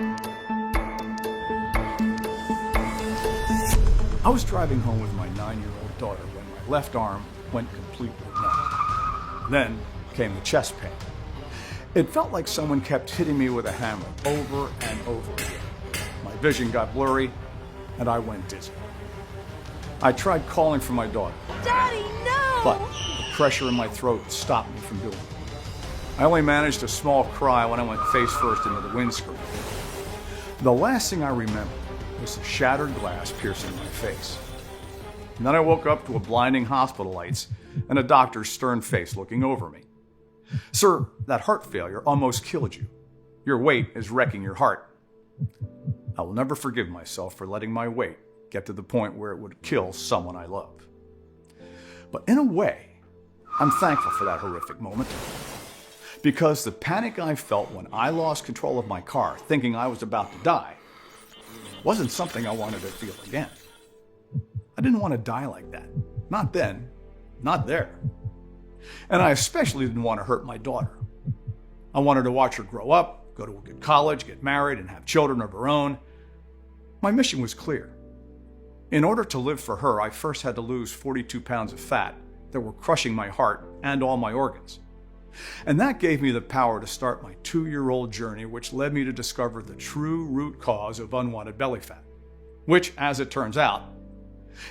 I was driving home with my 9-year-old daughter when my left arm went completely numb. Then came the chest pain. It felt like someone kept hitting me with a hammer over and over again. My vision got blurry, and I went dizzy. I tried calling for my daughter. Daddy, no! But the pressure in my throat stopped me from doing it. I only managed a small cry when I went face first into the windscreen. The last thing I remember was the shattered glass piercing my face. And then I woke up to a blinding hospital lights and a doctor's stern face looking over me. "Sir, that heart failure almost killed you. Your weight is wrecking your heart." I will never forgive myself for letting my weight get to the point where it would kill someone I love. But in a way, I'm thankful for that horrific moment, because the panic I felt when I lost control of my car, thinking I was about to die, wasn't something I wanted to feel again. I didn't want to die like that. Not then, not there. And I especially didn't want to hurt my daughter. I wanted to watch her grow up, go to a good college, get married, and have children of her own. My mission was clear. In order to live for her, I first had to lose 42 pounds of fat that were crushing my heart and all my organs. And that gave me the power to start my 2-year-old journey, which led me to discover the true root cause of unwanted belly fat, which, as it turns out,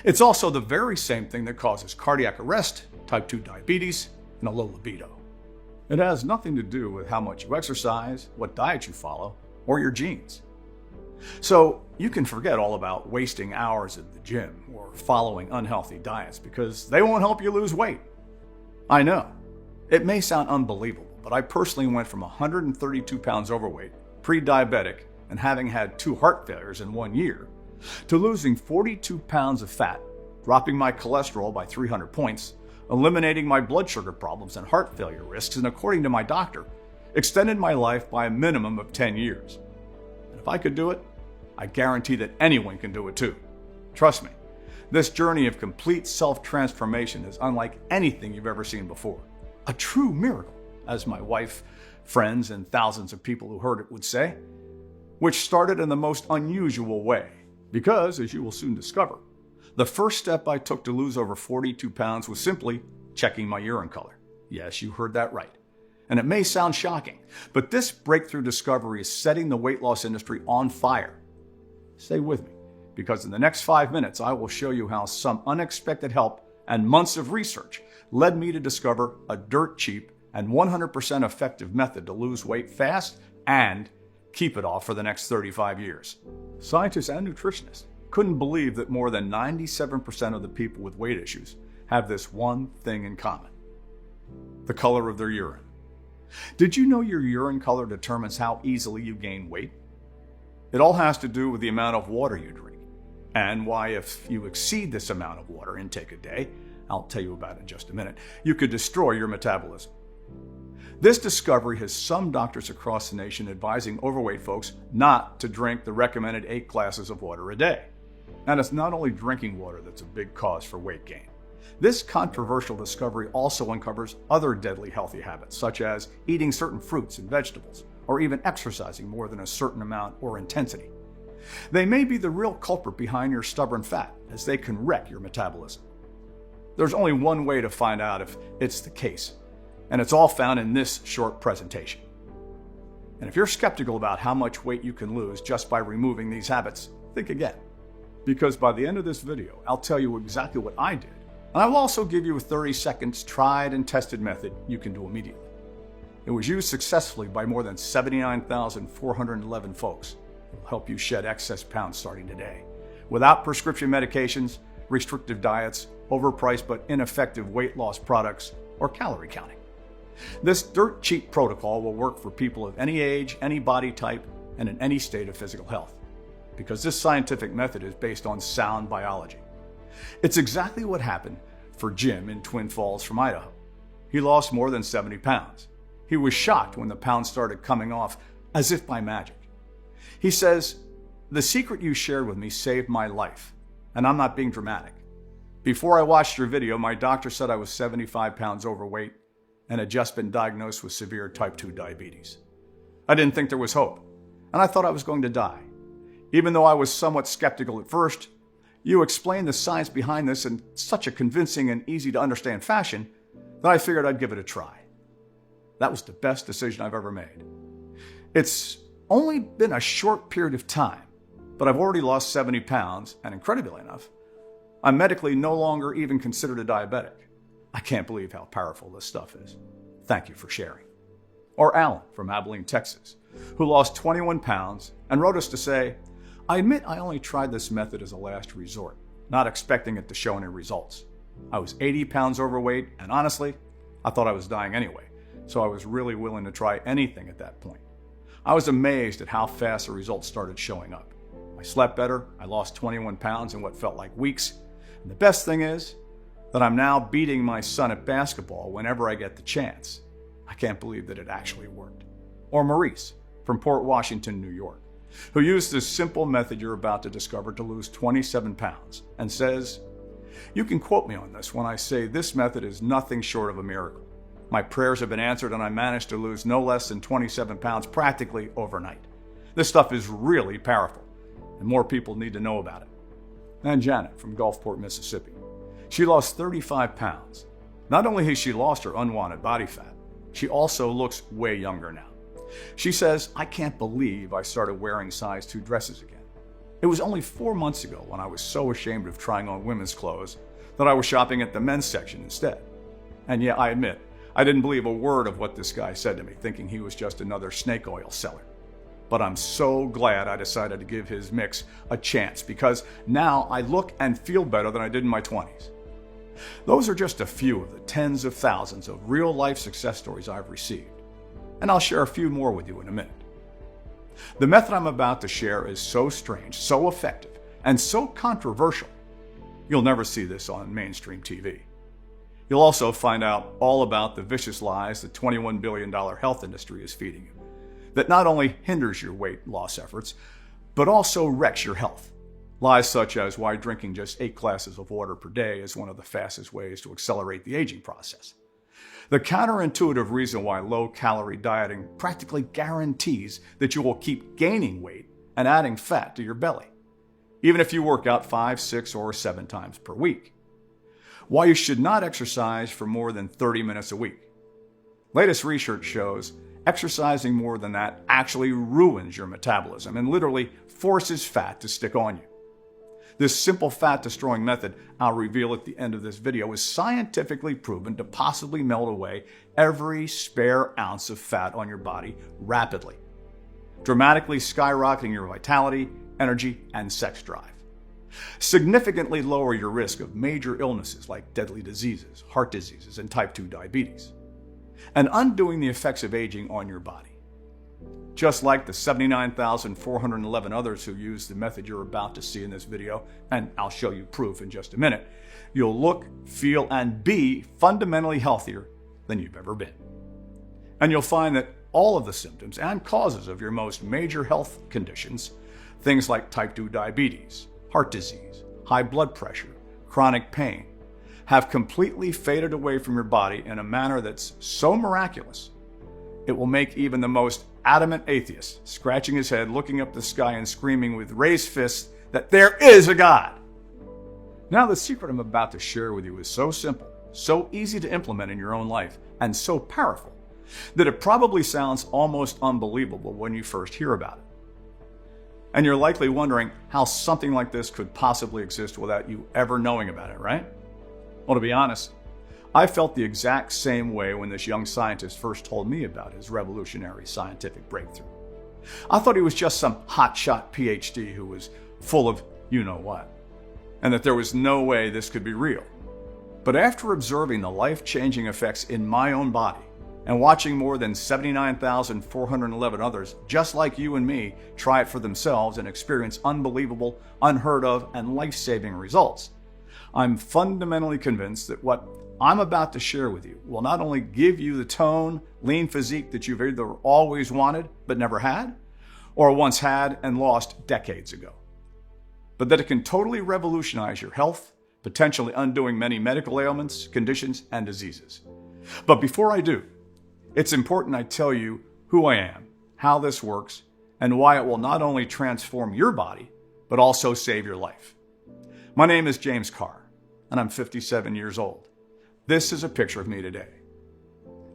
it's also the very same thing that causes cardiac arrest, type 2 diabetes, and a low libido. It has nothing to do with how much you exercise, what diet you follow, or your genes. So you can forget all about wasting hours at the gym or following unhealthy diets, because they won't help you lose weight. I know. It may sound unbelievable, but I personally went from 132 pounds overweight, pre-diabetic, and having had 2 heart failures in 1 year, to losing 42 pounds of fat, dropping my cholesterol by 300 points, eliminating my blood sugar problems and heart failure risks, and according to my doctor, extended my life by a minimum of 10 years. And if I could do it, I guarantee that anyone can do it too. Trust me, this journey of complete self-transformation is unlike anything you've ever seen before. A true miracle, as my wife, friends, and thousands of people who heard it would say, which started in the most unusual way. Because, as you will soon discover, the first step I took to lose over 42 pounds was simply checking my urine color. Yes, you heard that right. And it may sound shocking, but this breakthrough discovery is setting the weight loss industry on fire. Stay with me, because in the next 5 minutes, I will show you how some unexpected help and months of research led me to discover a dirt cheap and 100% effective method to lose weight fast and keep it off for the next 35 years. Scientists and nutritionists couldn't believe that more than 97% of the people with weight issues have this one thing in common: the color of their urine. Did you know your urine color determines how easily you gain weight? It all has to do with the amount of water you drink, and why, if you exceed this amount of water intake a day, I'll tell you about it in just a minute, you could destroy your metabolism. This discovery has some doctors across the nation advising overweight folks not to drink the recommended 8 glasses of water a day. And it's not only drinking water that's a big cause for weight gain. This controversial discovery also uncovers other deadly healthy habits, such as eating certain fruits and vegetables, or even exercising more than a certain amount or intensity. They may be the real culprit behind your stubborn fat, as they can wreck your metabolism. There's only one way to find out if it's the case, and it's all found in this short presentation. And if you're skeptical about how much weight you can lose just by removing these habits, think again. Because by the end of this video, I'll tell you exactly what I did, and I will also give you a 30 seconds tried and tested method you can do immediately. It was used successfully by more than 79,411 folks. It will help you shed excess pounds starting today, without prescription medications, restrictive diets, overpriced but ineffective weight loss products, or calorie counting. This dirt cheap protocol will work for people of any age, any body type, and in any state of physical health, because this scientific method is based on sound biology. It's exactly what happened for Jim in Twin Falls from Idaho. He lost more than 70 pounds. He was shocked when the pounds started coming off as if by magic. He says, "The secret you shared with me saved my life, and I'm not being dramatic. Before I watched your video, my doctor said I was 75 pounds overweight and had just been diagnosed with severe type 2 diabetes. I didn't think there was hope, and I thought I was going to die. Even though I was somewhat skeptical at first, you explained the science behind this in such a convincing and easy to understand fashion that I figured I'd give it a try. That was the best decision I've ever made. It's only been a short period of time, but I've already lost 70 pounds, and incredibly enough, I'm medically no longer even considered a diabetic. I can't believe how powerful this stuff is. Thank you for sharing. Or Alan from Abilene, Texas, who lost 21 pounds and wrote us to say, I admit I only tried this method as a last resort, not expecting it to show any results. I was 80 pounds overweight, and honestly, I thought I was dying anyway, so I was really willing to try anything at that point. I was amazed at how fast the results started showing up. I slept better, I lost 21 pounds in what felt like weeks, and the best thing is that I'm now beating my son at basketball whenever I get the chance. I can't believe that it actually worked. Or Maurice from Port Washington, New York, who used this simple method you're about to discover to lose 27 pounds and says, you can quote me on this when I say this method is nothing short of a miracle. My prayers have been answered and I managed to lose no less than 27 pounds practically overnight. This stuff is really powerful, and more people need to know about it. And Janet from Gulfport, Mississippi. She lost 35 pounds. Not only has she lost her unwanted body fat, she also looks way younger now. She says, I can't believe I started wearing size 2 dresses again. It was only 4 months ago when I was so ashamed of trying on women's clothes that I was shopping at the men's section instead. And yeah, I admit, I didn't believe a word of what this guy said to me, thinking he was just another snake oil seller. But I'm so glad I decided to give his mix a chance, because now I look and feel better than I did in my 20s. Those are just a few of the tens of thousands of real-life success stories I've received, and I'll share a few more with you in a minute. The method I'm about to share is so strange, so effective, and so controversial, you'll never see this on mainstream TV. You'll also find out all about the vicious lies the $21 billion health industry is feeding you, that not only hinders your weight loss efforts, but also wrecks your health. Lies such as why drinking just 8 glasses of water per day is one of the fastest ways to accelerate the aging process. The counterintuitive reason why low-calorie dieting practically guarantees that you will keep gaining weight and adding fat to your belly, even if you work out 5, 6, or 7 times per week. Why you should not exercise for more than 30 minutes a week. Latest research shows exercising more than that actually ruins your metabolism and literally forces fat to stick on you. This simple fat-destroying method I'll reveal at the end of this video is scientifically proven to possibly melt away every spare ounce of fat on your body rapidly, dramatically skyrocketing your vitality, energy, and sex drive. Significantly lower your risk of major illnesses like deadly diseases, heart diseases, and type 2 diabetes, and undoing the effects of aging on your body. Just like the 79,411 others who use the method you're about to see in this video, and I'll show you proof in just a minute, you'll look, feel, and be fundamentally healthier than you've ever been. And you'll find that all of the symptoms and causes of your most major health conditions, things like type 2 diabetes, heart disease, high blood pressure, chronic pain, have completely faded away from your body in a manner that's so miraculous, it will make even the most adamant atheist scratching his head, looking up the sky and screaming with raised fists that there is a God. Now, the secret I'm about to share with you is so simple, so easy to implement in your own life, and so powerful that it probably sounds almost unbelievable when you first hear about it. And you're likely wondering how something like this could possibly exist without you ever knowing about it, right? Well, to be honest, I felt the exact same way when this young scientist first told me about his revolutionary scientific breakthrough. I thought he was just some hotshot PhD who was full of you-know-what, and that there was no way this could be real. But after observing the life-changing effects in my own body and watching more than 79,411 others just like you and me try it for themselves and experience unbelievable, unheard of, and life-saving results, I'm fundamentally convinced that what I'm about to share with you will not only give you the tone, lean physique that you've either always wanted but never had, or once had and lost decades ago, but that it can totally revolutionize your health, potentially undoing many medical ailments, conditions, and diseases. But before I do, it's important I tell you who I am, how this works, and why it will not only transform your body, but also save your life. My name is James Carr, and I'm 57 years old. This is a picture of me today.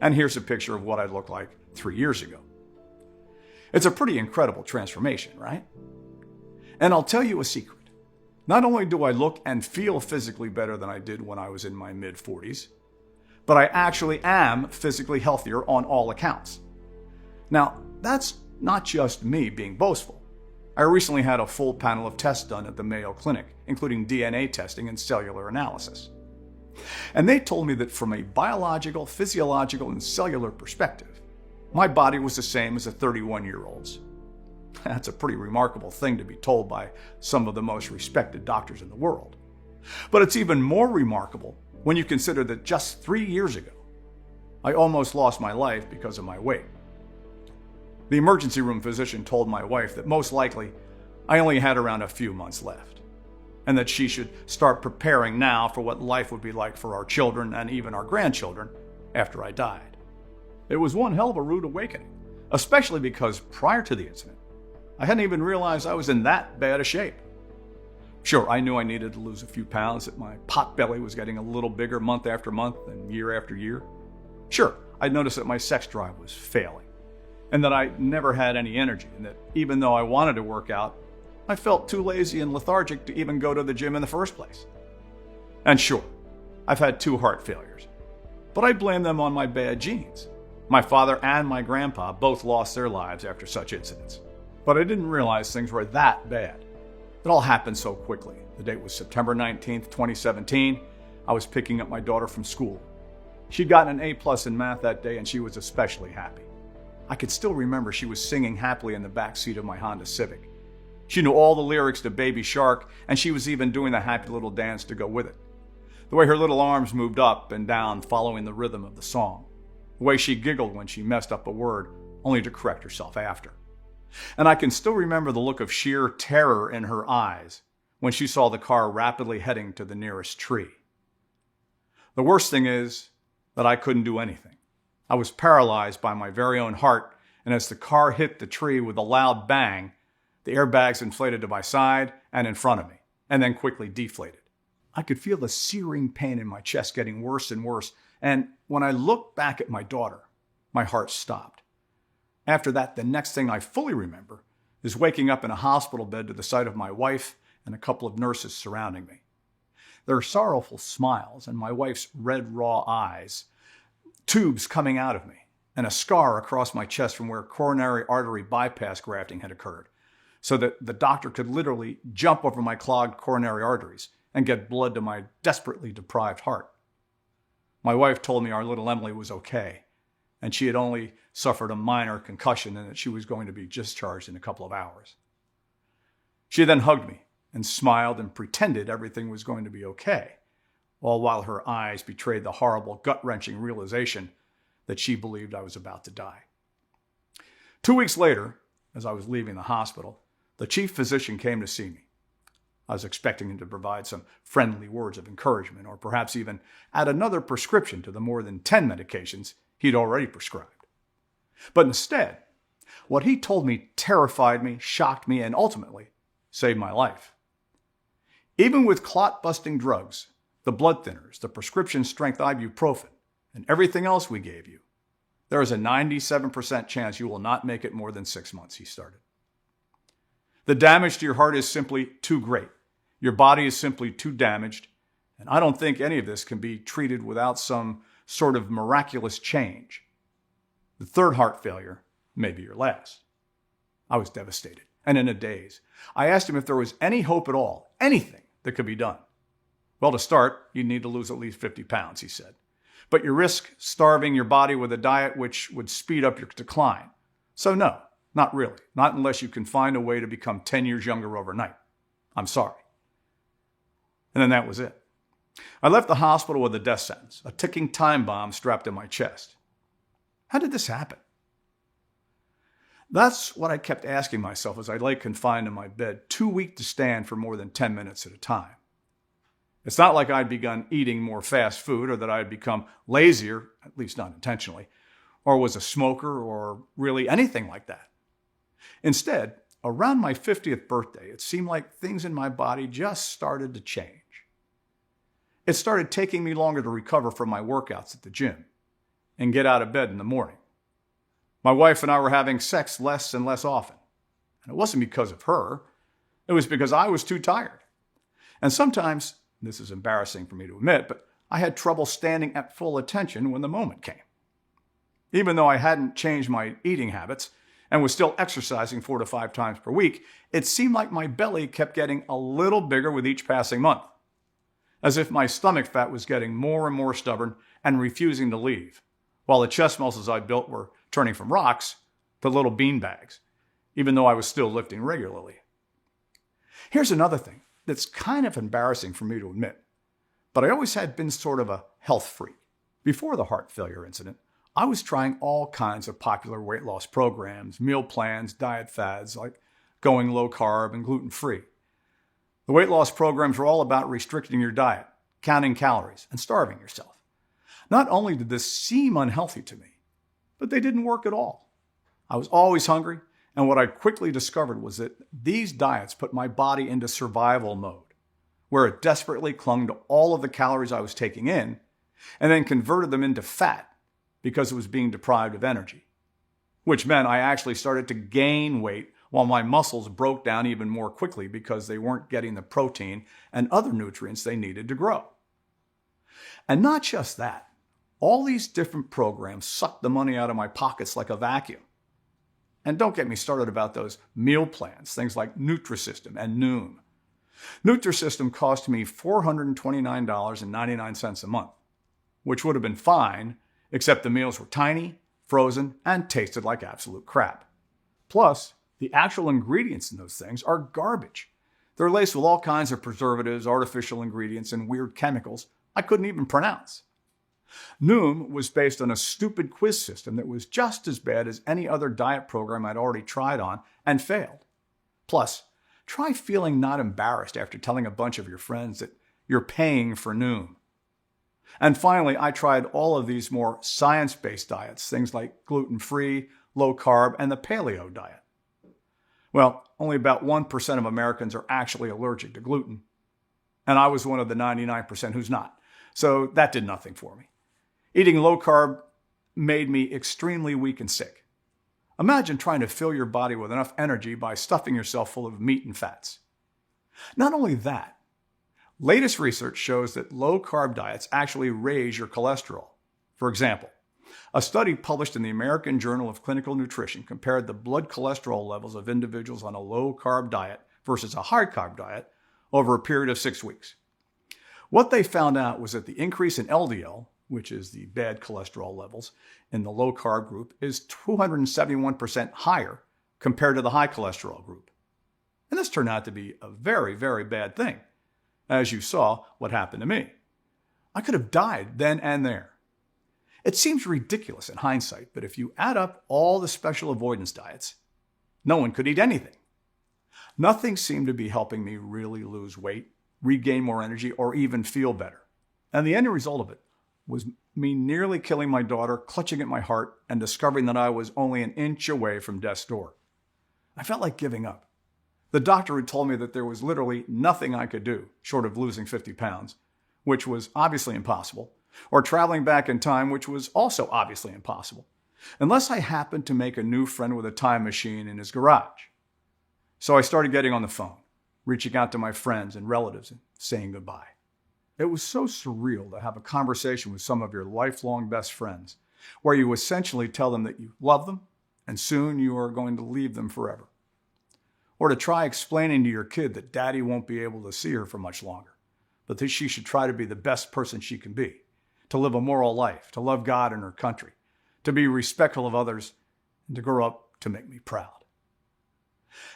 And here's a picture of what I looked like 3 years ago. It's a pretty incredible transformation, right? And I'll tell you a secret. Not only do I look and feel physically better than I did when I was in my mid-40s, but I actually am physically healthier on all accounts. Now, that's not just me being boastful. I recently had a full panel of tests done at the Mayo Clinic, including DNA testing and cellular analysis. And they told me that from a biological, physiological, and cellular perspective, my body was the same as a 31-year-old's. That's a pretty remarkable thing to be told by some of the most respected doctors in the world. But it's even more remarkable when you consider that just 3 years ago, I almost lost my life because of my weight. The emergency room physician told my wife that most likely I only had around a few months left, and that she should start preparing now for what life would be like for our children and even our grandchildren after I died. It was one hell of a rude awakening, especially because prior to the incident, I hadn't even realized I was in that bad a shape. Sure, I knew I needed to lose a few pounds, that my pot belly was getting a little bigger month after month and year after year. Sure, I noticed that my sex drive was failing, and that I never had any energy, and that even though I wanted to work out, I felt too lazy and lethargic to even go to the gym in the first place. And sure, I've had 2 heart failures, but I blame them on my bad genes. My father and my grandpa both lost their lives after such incidents. But I didn't realize things were that bad. It all happened so quickly. The date was September 19th, 2017. I was picking up my daughter from school. She'd gotten an A+ in math that day, and she was especially happy. I could still remember she was singing happily in the back seat of my Honda Civic. She knew all the lyrics to Baby Shark, and she was even doing the happy little dance to go with it. The way her little arms moved up and down following the rhythm of the song. The way she giggled when she messed up a word, only to correct herself after. And I can still remember the look of sheer terror in her eyes when she saw the car rapidly heading to the nearest tree. The worst thing is that I couldn't do anything. I was paralyzed by my very own heart, and as the car hit the tree with a loud bang, the airbags inflated to my side and in front of me, and then quickly deflated. I could feel the searing pain in my chest getting worse and worse, and when I looked back at my daughter, my heart stopped. After that, the next thing I fully remember is waking up in a hospital bed to the sight of my wife and a couple of nurses surrounding me. Their sorrowful smiles and my wife's red, raw eyes, tubes coming out of me, and a scar across my chest from where coronary artery bypass grafting had occurred, so that the doctor could literally jump over my clogged coronary arteries and get blood to my desperately deprived heart. My wife told me our little Emily was okay, and she had only suffered a minor concussion and that she was going to be discharged in a couple of hours. She then hugged me and smiled and pretended everything was going to be okay, all while her eyes betrayed the horrible, gut-wrenching realization that she believed I was about to die. 2 weeks later, as I was leaving the hospital, the chief physician came to see me. I was expecting him to provide some friendly words of encouragement, or perhaps even add another prescription to the more than 10 medications he'd already prescribed. But instead, what he told me terrified me, shocked me, and ultimately saved my life. Even with clot-busting drugs, the blood thinners, the prescription-strength ibuprofen, and everything else we gave you, there is a 97% chance you will not make it more than 6 months, he started. The damage to your heart is simply too great. Your body is simply too damaged, and I don't think any of this can be treated without some sort of miraculous change. The 3rd heart failure may be your last. I was devastated and in a daze. I asked him if there was any hope at all, anything that could be done. Well, to start, you need to lose at least 50 pounds, he said. But you risk starving your body with a diet which would speed up your decline. So no, not really. Not unless you can find a way to become 10 years younger overnight. I'm sorry. And then that was it. I left the hospital with a death sentence, a ticking time bomb strapped to my chest. How did this happen? That's what I kept asking myself as I lay confined in my bed, too weak to stand for more than 10 minutes at a time. It's not like I'd begun eating more fast food or that I'd become lazier, at least not intentionally, or was a smoker or really anything like that. Instead, around my 50th birthday, it seemed like things in my body just started to change. It started taking me longer to recover from my workouts at the gym and get out of bed in the morning. My wife and I were having sex less and less often. And it wasn't because of her. It was because I was too tired. And sometimes, this is embarrassing for me to admit, but I had trouble standing at full attention when the moment came. Even though I hadn't changed my eating habits and was still exercising 4 to 5 times per week, it seemed like my belly kept getting a little bigger with each passing month, as if my stomach fat was getting more and more stubborn and refusing to leave, while the chest muscles I built were turning from rocks to little bean bags, even though I was still lifting regularly. Here's another thing that's kind of embarrassing for me to admit, but I always had been sort of a health freak. Before the heart failure incident, I was trying all kinds of popular weight loss programs, meal plans, diet fads, like going low carb and gluten-free. The weight loss programs were all about restricting your diet, counting calories, and starving yourself. Not only did this seem unhealthy to me, but they didn't work at all. I was always hungry, and what I quickly discovered was that these diets put my body into survival mode, where it desperately clung to all of the calories I was taking in, and then converted them into fat because it was being deprived of energy, which meant I actually started to gain weight while my muscles broke down even more quickly because they weren't getting the protein and other nutrients they needed to grow. And not just that, all these different programs sucked the money out of my pockets like a vacuum. And don't get me started about those meal plans, things like Nutrisystem and Noom. Nutrisystem cost me $429.99 a month, which would have been fine, except the meals were tiny, frozen, and tasted like absolute crap. Plus, the actual ingredients in those things are garbage. They're laced with all kinds of preservatives, artificial ingredients, and weird chemicals I couldn't even pronounce. Noom was based on a stupid quiz system that was just as bad as any other diet program I'd already tried on and failed. Plus, try feeling not embarrassed after telling a bunch of your friends that you're paying for Noom. And finally, I tried all of these more science-based diets, things like gluten-free, low-carb, and the paleo diet. Well, only about 1% of Americans are actually allergic to gluten, and I was one of the 99% who's not, so that did nothing for me. Eating low-carb made me extremely weak and sick. Imagine trying to fill your body with enough energy by stuffing yourself full of meat and fats. Not only that, latest research shows that low-carb diets actually raise your cholesterol. For example, a study published in the American Journal of Clinical Nutrition compared the blood cholesterol levels of individuals on a low-carb diet versus a high-carb diet over a period of 6 weeks. What they found out was that the increase in LDL, which is the bad cholesterol levels, in the low-carb group is 271% higher compared to the high cholesterol group. And this turned out to be a very, very bad thing. As you saw what happened to me. I could have died then and there. It seems ridiculous in hindsight, but if you add up all the special avoidance diets, no one could eat anything. Nothing seemed to be helping me really lose weight, regain more energy, or even feel better. And the end result of it was me nearly killing my daughter, clutching at my heart, and discovering that I was only an inch away from death's door. I felt like giving up. The doctor had told me that there was literally nothing I could do short of losing 50 pounds, which was obviously impossible, or traveling back in time, which was also obviously impossible, unless I happened to make a new friend with a time machine in his garage. So I started getting on the phone, reaching out to my friends and relatives and saying goodbye. It was so surreal to have a conversation with some of your lifelong best friends, where you essentially tell them that you love them and soon you are going to leave them forever. Or to try explaining to your kid that daddy won't be able to see her for much longer, but that she should try to be the best person she can be, to live a moral life, to love God and her country, to be respectful of others, and to grow up to make me proud.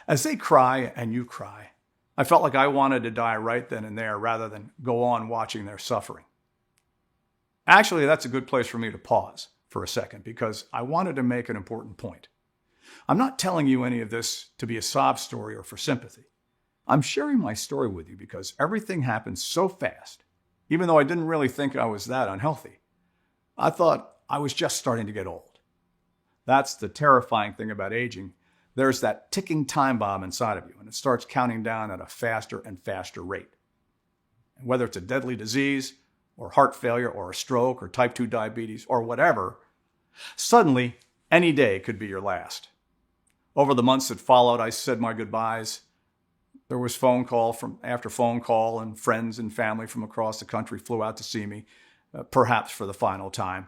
As they cry and you cry, I felt like I wanted to die right then and there rather than go on watching their suffering. Actually, that's a good place for me to pause for a second because I wanted to make an important point. I'm not telling you any of this to be a sob story or for sympathy. I'm sharing my story with you because everything happened so fast, even though I didn't really think I was that unhealthy. I thought I was just starting to get old. That's the terrifying thing about aging there's that ticking time bomb inside of you, and it starts counting down at a faster and faster rate. And whether it's a deadly disease, or heart failure, or a stroke, or type 2 diabetes, or whatever, suddenly, any day could be your last. Over the months that followed, I said my goodbyes. There was phone call after phone call, and friends and family from across the country flew out to see me, perhaps for the final time.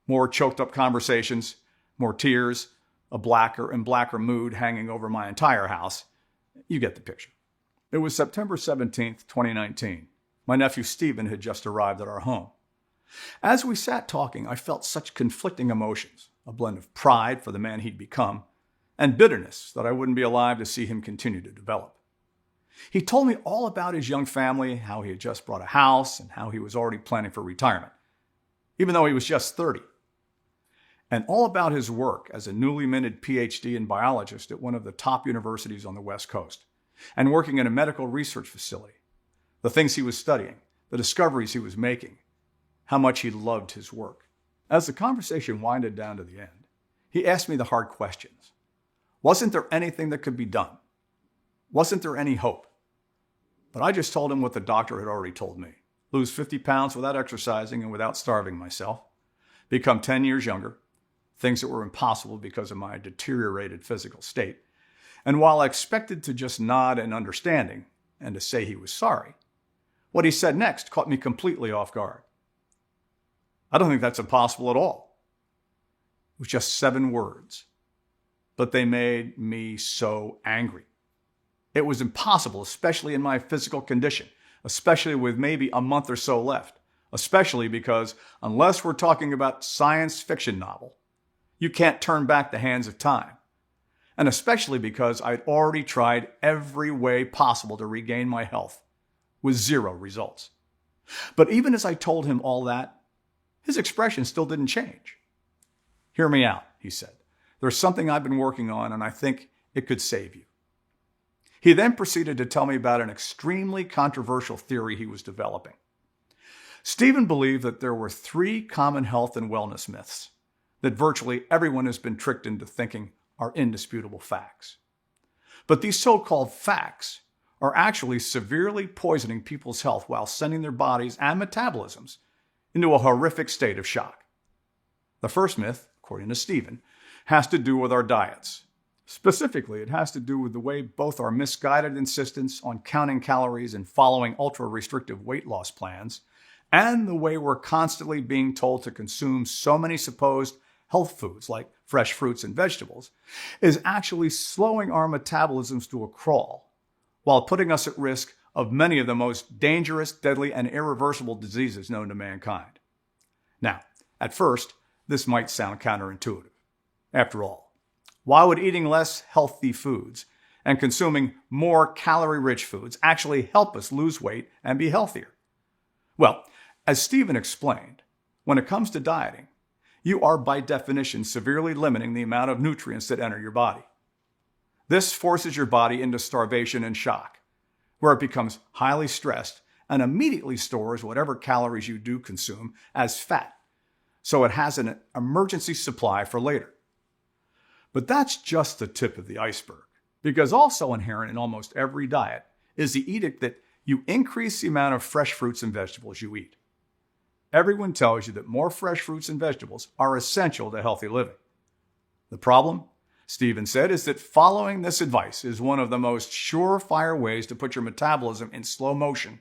More choked up conversations, more tears, a blacker and blacker mood hanging over my entire house. You get the picture. It was September 17th, 2019. My nephew Stephen had just arrived at our home. As we sat talking, I felt such conflicting emotions, a blend of pride for the man he'd become, and bitterness that I wouldn't be alive to see him continue to develop. He told me all about his young family, how he had just bought a house, and how he was already planning for retirement, even though he was just 30. And all about his work as a newly minted PhD in biologist at one of the top universities on the West Coast, and working in a medical research facility, the things he was studying, the discoveries he was making, how much he loved his work. As the conversation winded down to the end, he asked me the hard questions. Wasn't there anything that could be done? Wasn't there any hope? But I just told him what the doctor had already told me. Lose 50 pounds without exercising and without starving myself. Become 10 years younger. Things that were impossible because of my deteriorated physical state. And while I expected to just nod in understanding and to say he was sorry, what he said next caught me completely off guard. I don't think that's impossible at all. It was just 7 words, but they made me so angry. It was impossible, especially in my physical condition, especially with maybe a month or so left, especially because unless we're talking about science fiction novel, you can't turn back the hands of time. And especially because I'd already tried every way possible to regain my health with 0 results. But even as I told him all that, his expression still didn't change. Hear me out, he said. There's something I've been working on, and I think it could save you. He then proceeded to tell me about an extremely controversial theory he was developing. Stephen believed that there were 3 common health and wellness myths that virtually everyone has been tricked into thinking are indisputable facts. But these so-called facts are actually severely poisoning people's health while sending their bodies and metabolisms into a horrific state of shock. The first myth, according to Stephen, has to do with our diets. Specifically, it has to do with the way both our misguided insistence on counting calories and following ultra-restrictive weight loss plans, and the way we're constantly being told to consume so many supposed health foods like fresh fruits and vegetables, is actually slowing our metabolisms to a crawl, while putting us at risk of many of the most dangerous, deadly, and irreversible diseases known to mankind. Now, at first, this might sound counterintuitive. After all, why would eating less healthy foods and consuming more calorie-rich foods actually help us lose weight and be healthier? Well, as Stephen explained, when it comes to dieting, you are by definition severely limiting the amount of nutrients that enter your body. This forces your body into starvation and shock, where it becomes highly stressed and immediately stores whatever calories you do consume as fat, so it has an emergency supply for later. But that's just the tip of the iceberg, because also inherent in almost every diet is the edict that you increase the amount of fresh fruits and vegetables you eat. Everyone tells you that more fresh fruits and vegetables are essential to healthy living. The problem, Stephen said, is that following this advice is one of the most surefire ways to put your metabolism in slow motion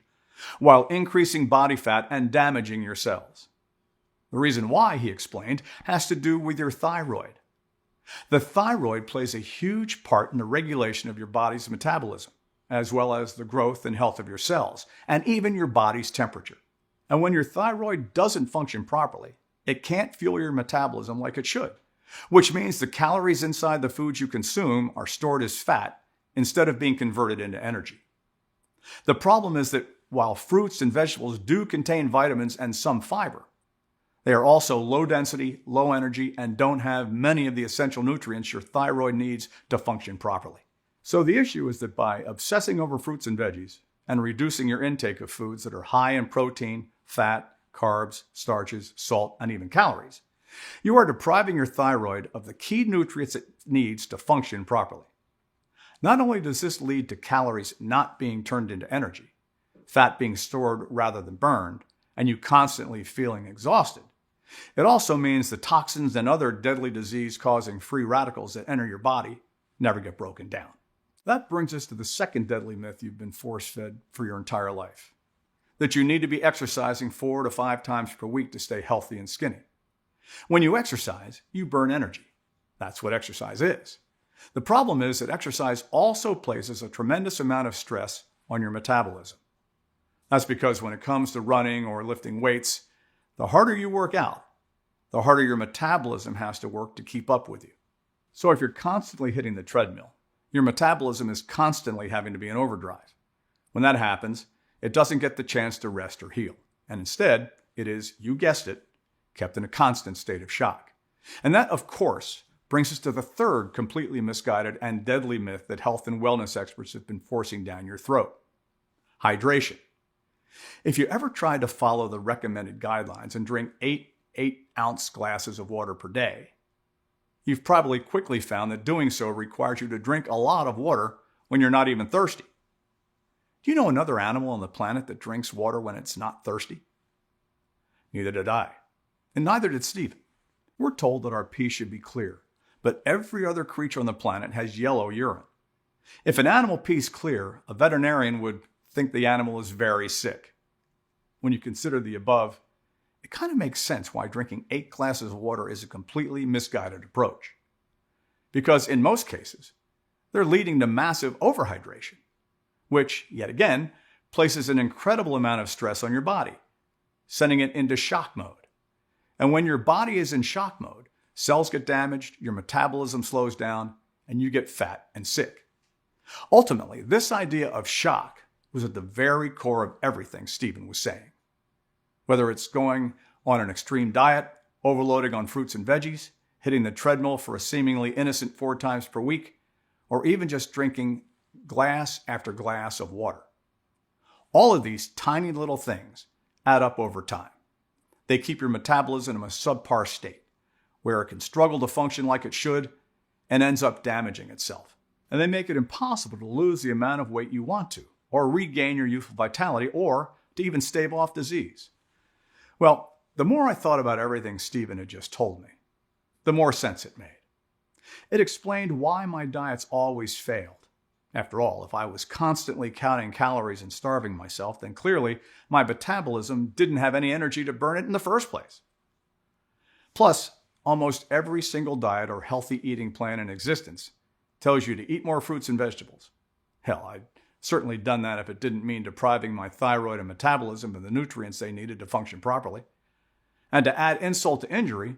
while increasing body fat and damaging your cells. The reason why, he explained, has to do with your thyroid. The thyroid plays a huge part in the regulation of your body's metabolism, as well as the growth and health of your cells, and even your body's temperature. And when your thyroid doesn't function properly, it can't fuel your metabolism like it should, which means the calories inside the foods you consume are stored as fat instead of being converted into energy. The problem is that while fruits and vegetables do contain vitamins and some fiber, they are also low density, low energy, and don't have many of the essential nutrients your thyroid needs to function properly. So the issue is that by obsessing over fruits and veggies and reducing your intake of foods that are high in protein, fat, carbs, starches, salt, and even calories, You are depriving your thyroid of the key nutrients it needs to function properly. Not only does this lead to calories not being turned into energy, fat being stored rather than burned, and you constantly feeling exhausted, it also means the toxins and other deadly disease-causing free radicals that enter your body never get broken down. That brings us to the second deadly myth you've been force-fed for your entire life: that you need to be exercising 4 to 5 times per week to stay healthy and skinny. When you exercise, you burn energy. That's what exercise is. The problem is that exercise also places a tremendous amount of stress on your metabolism. That's because when it comes to running or lifting weights, the harder you work out, the harder your metabolism has to work to keep up with you. So if you're constantly hitting the treadmill, your metabolism is constantly having to be in overdrive. When that happens, it doesn't get the chance to rest or heal. And instead, it is, you guessed it, kept in a constant state of shock. And that, of course, brings us to the third completely misguided and deadly myth that health and wellness experts have been forcing down your throat: hydration. If you ever tried to follow the recommended guidelines and drink 8-ounce glasses of water per day, you've probably quickly found that doing so requires you to drink a lot of water when you're not even thirsty. Do you know another animal on the planet that drinks water when it's not thirsty? Neither did I. And neither did Stephen. We're told that our pee should be clear, but every other creature on the planet has yellow urine. If an animal pees clear, a veterinarian would think the animal is very sick. When you consider the above, it kind of makes sense why drinking 8 glasses of water is a completely misguided approach. Because in most cases, they're leading to massive overhydration, which, yet again, places an incredible amount of stress on your body, sending it into shock mode. And when your body is in shock mode, cells get damaged, your metabolism slows down, and you get fat and sick. Ultimately, this idea of shock was at the very core of everything Stephen was saying. Whether it's going on an extreme diet, overloading on fruits and veggies, hitting the treadmill for a seemingly innocent 4 times per week, or even just drinking glass after glass of water. All of these tiny little things add up over time. They keep your metabolism in a subpar state, where it can struggle to function like it should and ends up damaging itself. And they make it impossible to lose the amount of weight you want to, or regain your youthful vitality, or to even stave off disease. Well, the more I thought about everything Stephen had just told me, the more sense it made. It explained why my diets always failed. After all, if I was constantly counting calories and starving myself, then clearly my metabolism didn't have any energy to burn it in the first place. Plus, almost every single diet or healthy eating plan in existence tells you to eat more fruits and vegetables. Hell, I'd certainly done that if it didn't mean depriving my thyroid and metabolism of the nutrients they needed to function properly. And to add insult to injury,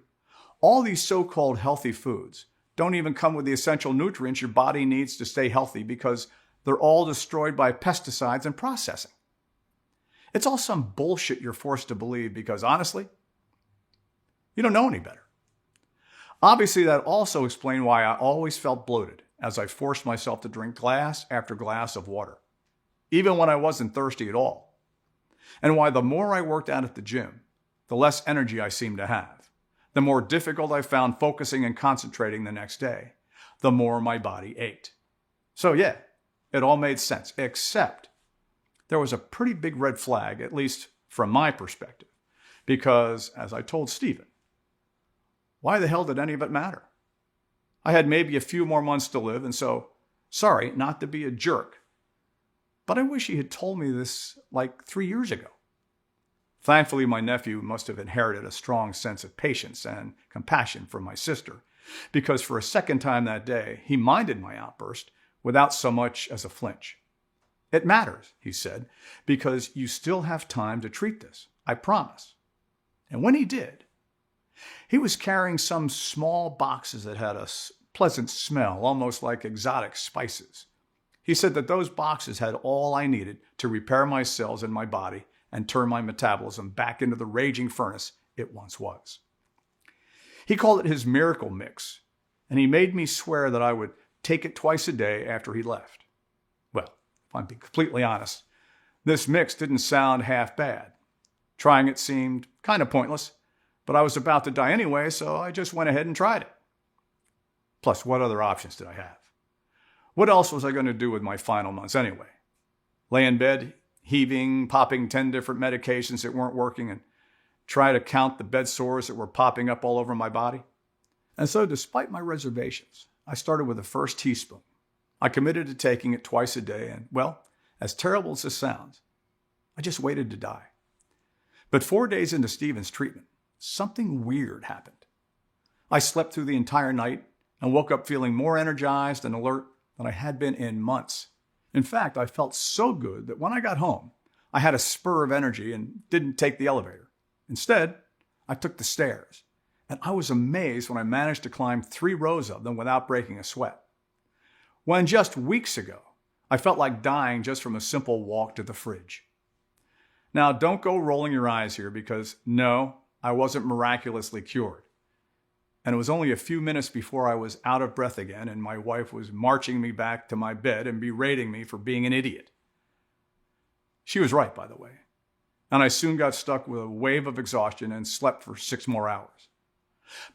all these so-called healthy foods don't even come with the essential nutrients your body needs to stay healthy because they're all destroyed by pesticides and processing. It's all some bullshit you're forced to believe because, honestly, you don't know any better. Obviously, that also explained why I always felt bloated as I forced myself to drink glass after glass of water, even when I wasn't thirsty at all. And why the more I worked out at the gym, the less energy I seemed to have. The more difficult I found focusing and concentrating the next day, the more my body ached. So yeah, it all made sense, except there was a pretty big red flag, at least from my perspective, because, as I told Stephen, why the hell did any of it matter? I had maybe a few more months to live, and so, sorry, not to be a jerk, but I wish he had told me this like 3 years ago. Thankfully, my nephew must have inherited a strong sense of patience and compassion from my sister, because for a second time that day, he minded my outburst without so much as a flinch. It matters, he said, because you still have time to treat this, I promise. And when he did, he was carrying some small boxes that had a pleasant smell, almost like exotic spices. He said that those boxes had all I needed to repair my cells in my body and turn my metabolism back into the raging furnace it once was. He called it his miracle mix, and he made me swear that I would take it twice a day after he left. Well, if I'm being completely honest, this mix didn't sound half bad. Trying it seemed kind of pointless, But I was about to die anyway, so I just went ahead and tried it. Plus, what other options did I have? What else was I going to do with my final months anyway? Lay in bed, heaving, popping 10 different medications that weren't working, and try to count the bed sores that were popping up all over my body? And so, despite my reservations, I started with the first teaspoon. I committed to taking it twice a day, and, well, as terrible as this sounds, I just waited to die. But 4 days into Stephen's treatment, something weird happened. I slept through the entire night and woke up feeling more energized and alert than I had been in months. In fact, I felt so good that when I got home, I had a spur of energy and didn't take the elevator. Instead, I took the stairs, and I was amazed when I managed to climb 3 rows of them without breaking a sweat. When just weeks ago, I felt like dying just from a simple walk to the fridge. Now, don't go rolling your eyes here because, no, I wasn't miraculously cured. And it was only a few minutes before I was out of breath again and my wife was marching me back to my bed and berating me for being an idiot. She was right, by the way. And I soon got stuck with a wave of exhaustion and slept for 6 more hours.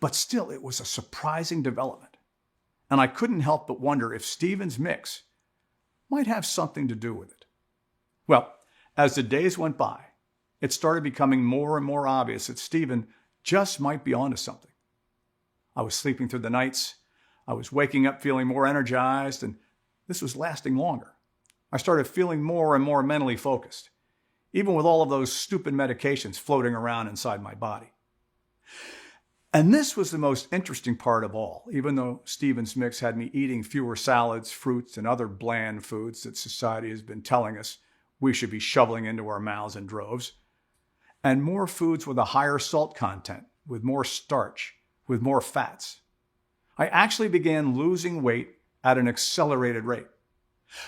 But still, it was a surprising development. And I couldn't help but wonder if Stephen's mix might have something to do with it. Well, as the days went by, it started becoming more and more obvious that Stephen just might be onto something. I was sleeping through the nights. I was waking up feeling more energized, and this was lasting longer. I started feeling more and more mentally focused, even with all of those stupid medications floating around inside my body. And this was the most interesting part of all, even though Stephen's mix had me eating fewer salads, fruits, and other bland foods that society has been telling us we should be shoveling into our mouths in droves, and more foods with a higher salt content, with more starch, with more fats. I actually began losing weight at an accelerated rate.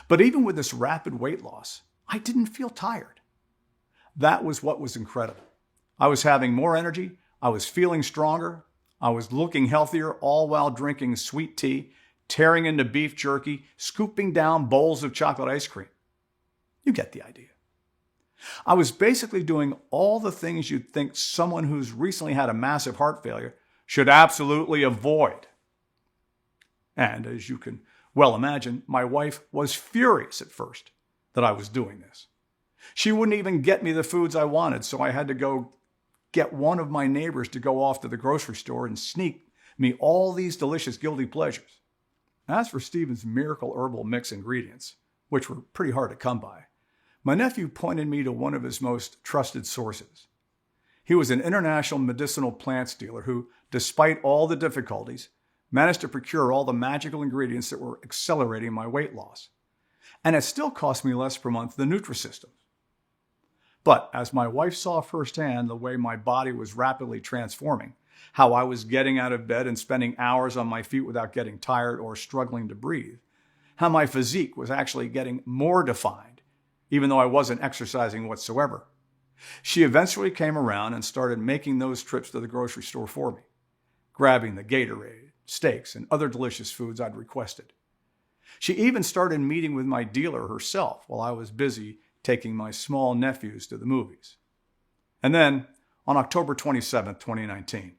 But even with this rapid weight loss, I didn't feel tired. That was what was incredible. I was having more energy, I was feeling stronger, I was looking healthier, all while drinking sweet tea, tearing into beef jerky, scooping down bowls of chocolate ice cream. You get the idea. I was basically doing all the things you'd think someone who's recently had a massive heart failure should absolutely avoid. And as you can well imagine, my wife was furious at first that I was doing this. She wouldn't even get me the foods I wanted, so I had to go get one of my neighbors to go off to the grocery store and sneak me all these delicious guilty pleasures. As for Stephen's miracle herbal mix ingredients, which were pretty hard to come by, my nephew pointed me to one of his most trusted sources. He was an international medicinal plants dealer who, despite all the difficulties, managed to procure all the magical ingredients that were accelerating my weight loss. And it still cost me less per month than Nutrisystem. But as my wife saw firsthand the way my body was rapidly transforming, how I was getting out of bed and spending hours on my feet without getting tired or struggling to breathe, how my physique was actually getting more defined, even though I wasn't exercising whatsoever, she eventually came around and started making those trips to the grocery store for me, grabbing the Gatorade, steaks, and other delicious foods I'd requested. She even started meeting with my dealer herself while I was busy taking my small nephews to the movies. And then, on October 27, 2019,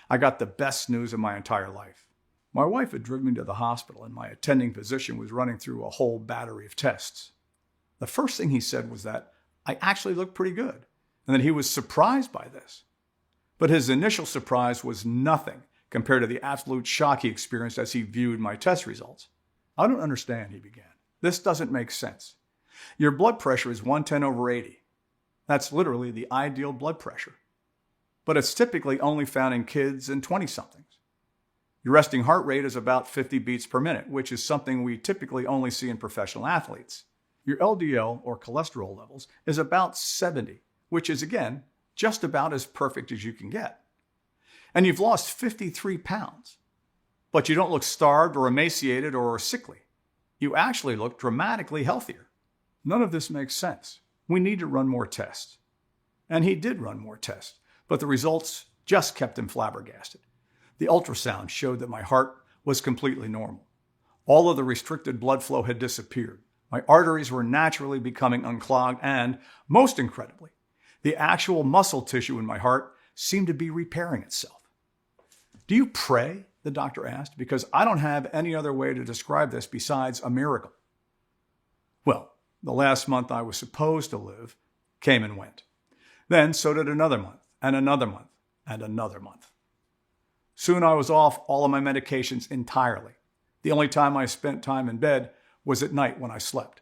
I got the best news of my entire life. My wife had driven me to the hospital, and my attending physician was running through a whole battery of tests. The first thing he said was that I actually looked pretty good, and that he was surprised by this. But his initial surprise was nothing compared to the absolute shock he experienced as he viewed my test results. "I don't understand," he began. "This doesn't make sense. Your blood pressure is 110/80. That's literally the ideal blood pressure. But it's typically only found in kids and 20-somethings. Your resting heart rate is about 50 beats per minute, which is something we typically only see in professional athletes. Your LDL, or cholesterol levels, is about 70, which is, again, just about as perfect as you can get. And you've lost 53 pounds. But you don't look starved or emaciated or sickly. You actually look dramatically healthier. None of this makes sense. We need to run more tests." And he did run more tests, but the results just kept him flabbergasted. The ultrasound showed that my heart was completely normal. All of the restricted blood flow had disappeared. My arteries were naturally becoming unclogged, and, most incredibly, the actual muscle tissue in my heart seemed to be repairing itself. Do you pray? The doctor asked, because I don't have any other way to describe this besides a miracle. Well, the last month I was supposed to live came and went. Then so did another month, and another month, and another month. Soon I was off all of my medications entirely. The only time I spent time in bed was at night when I slept.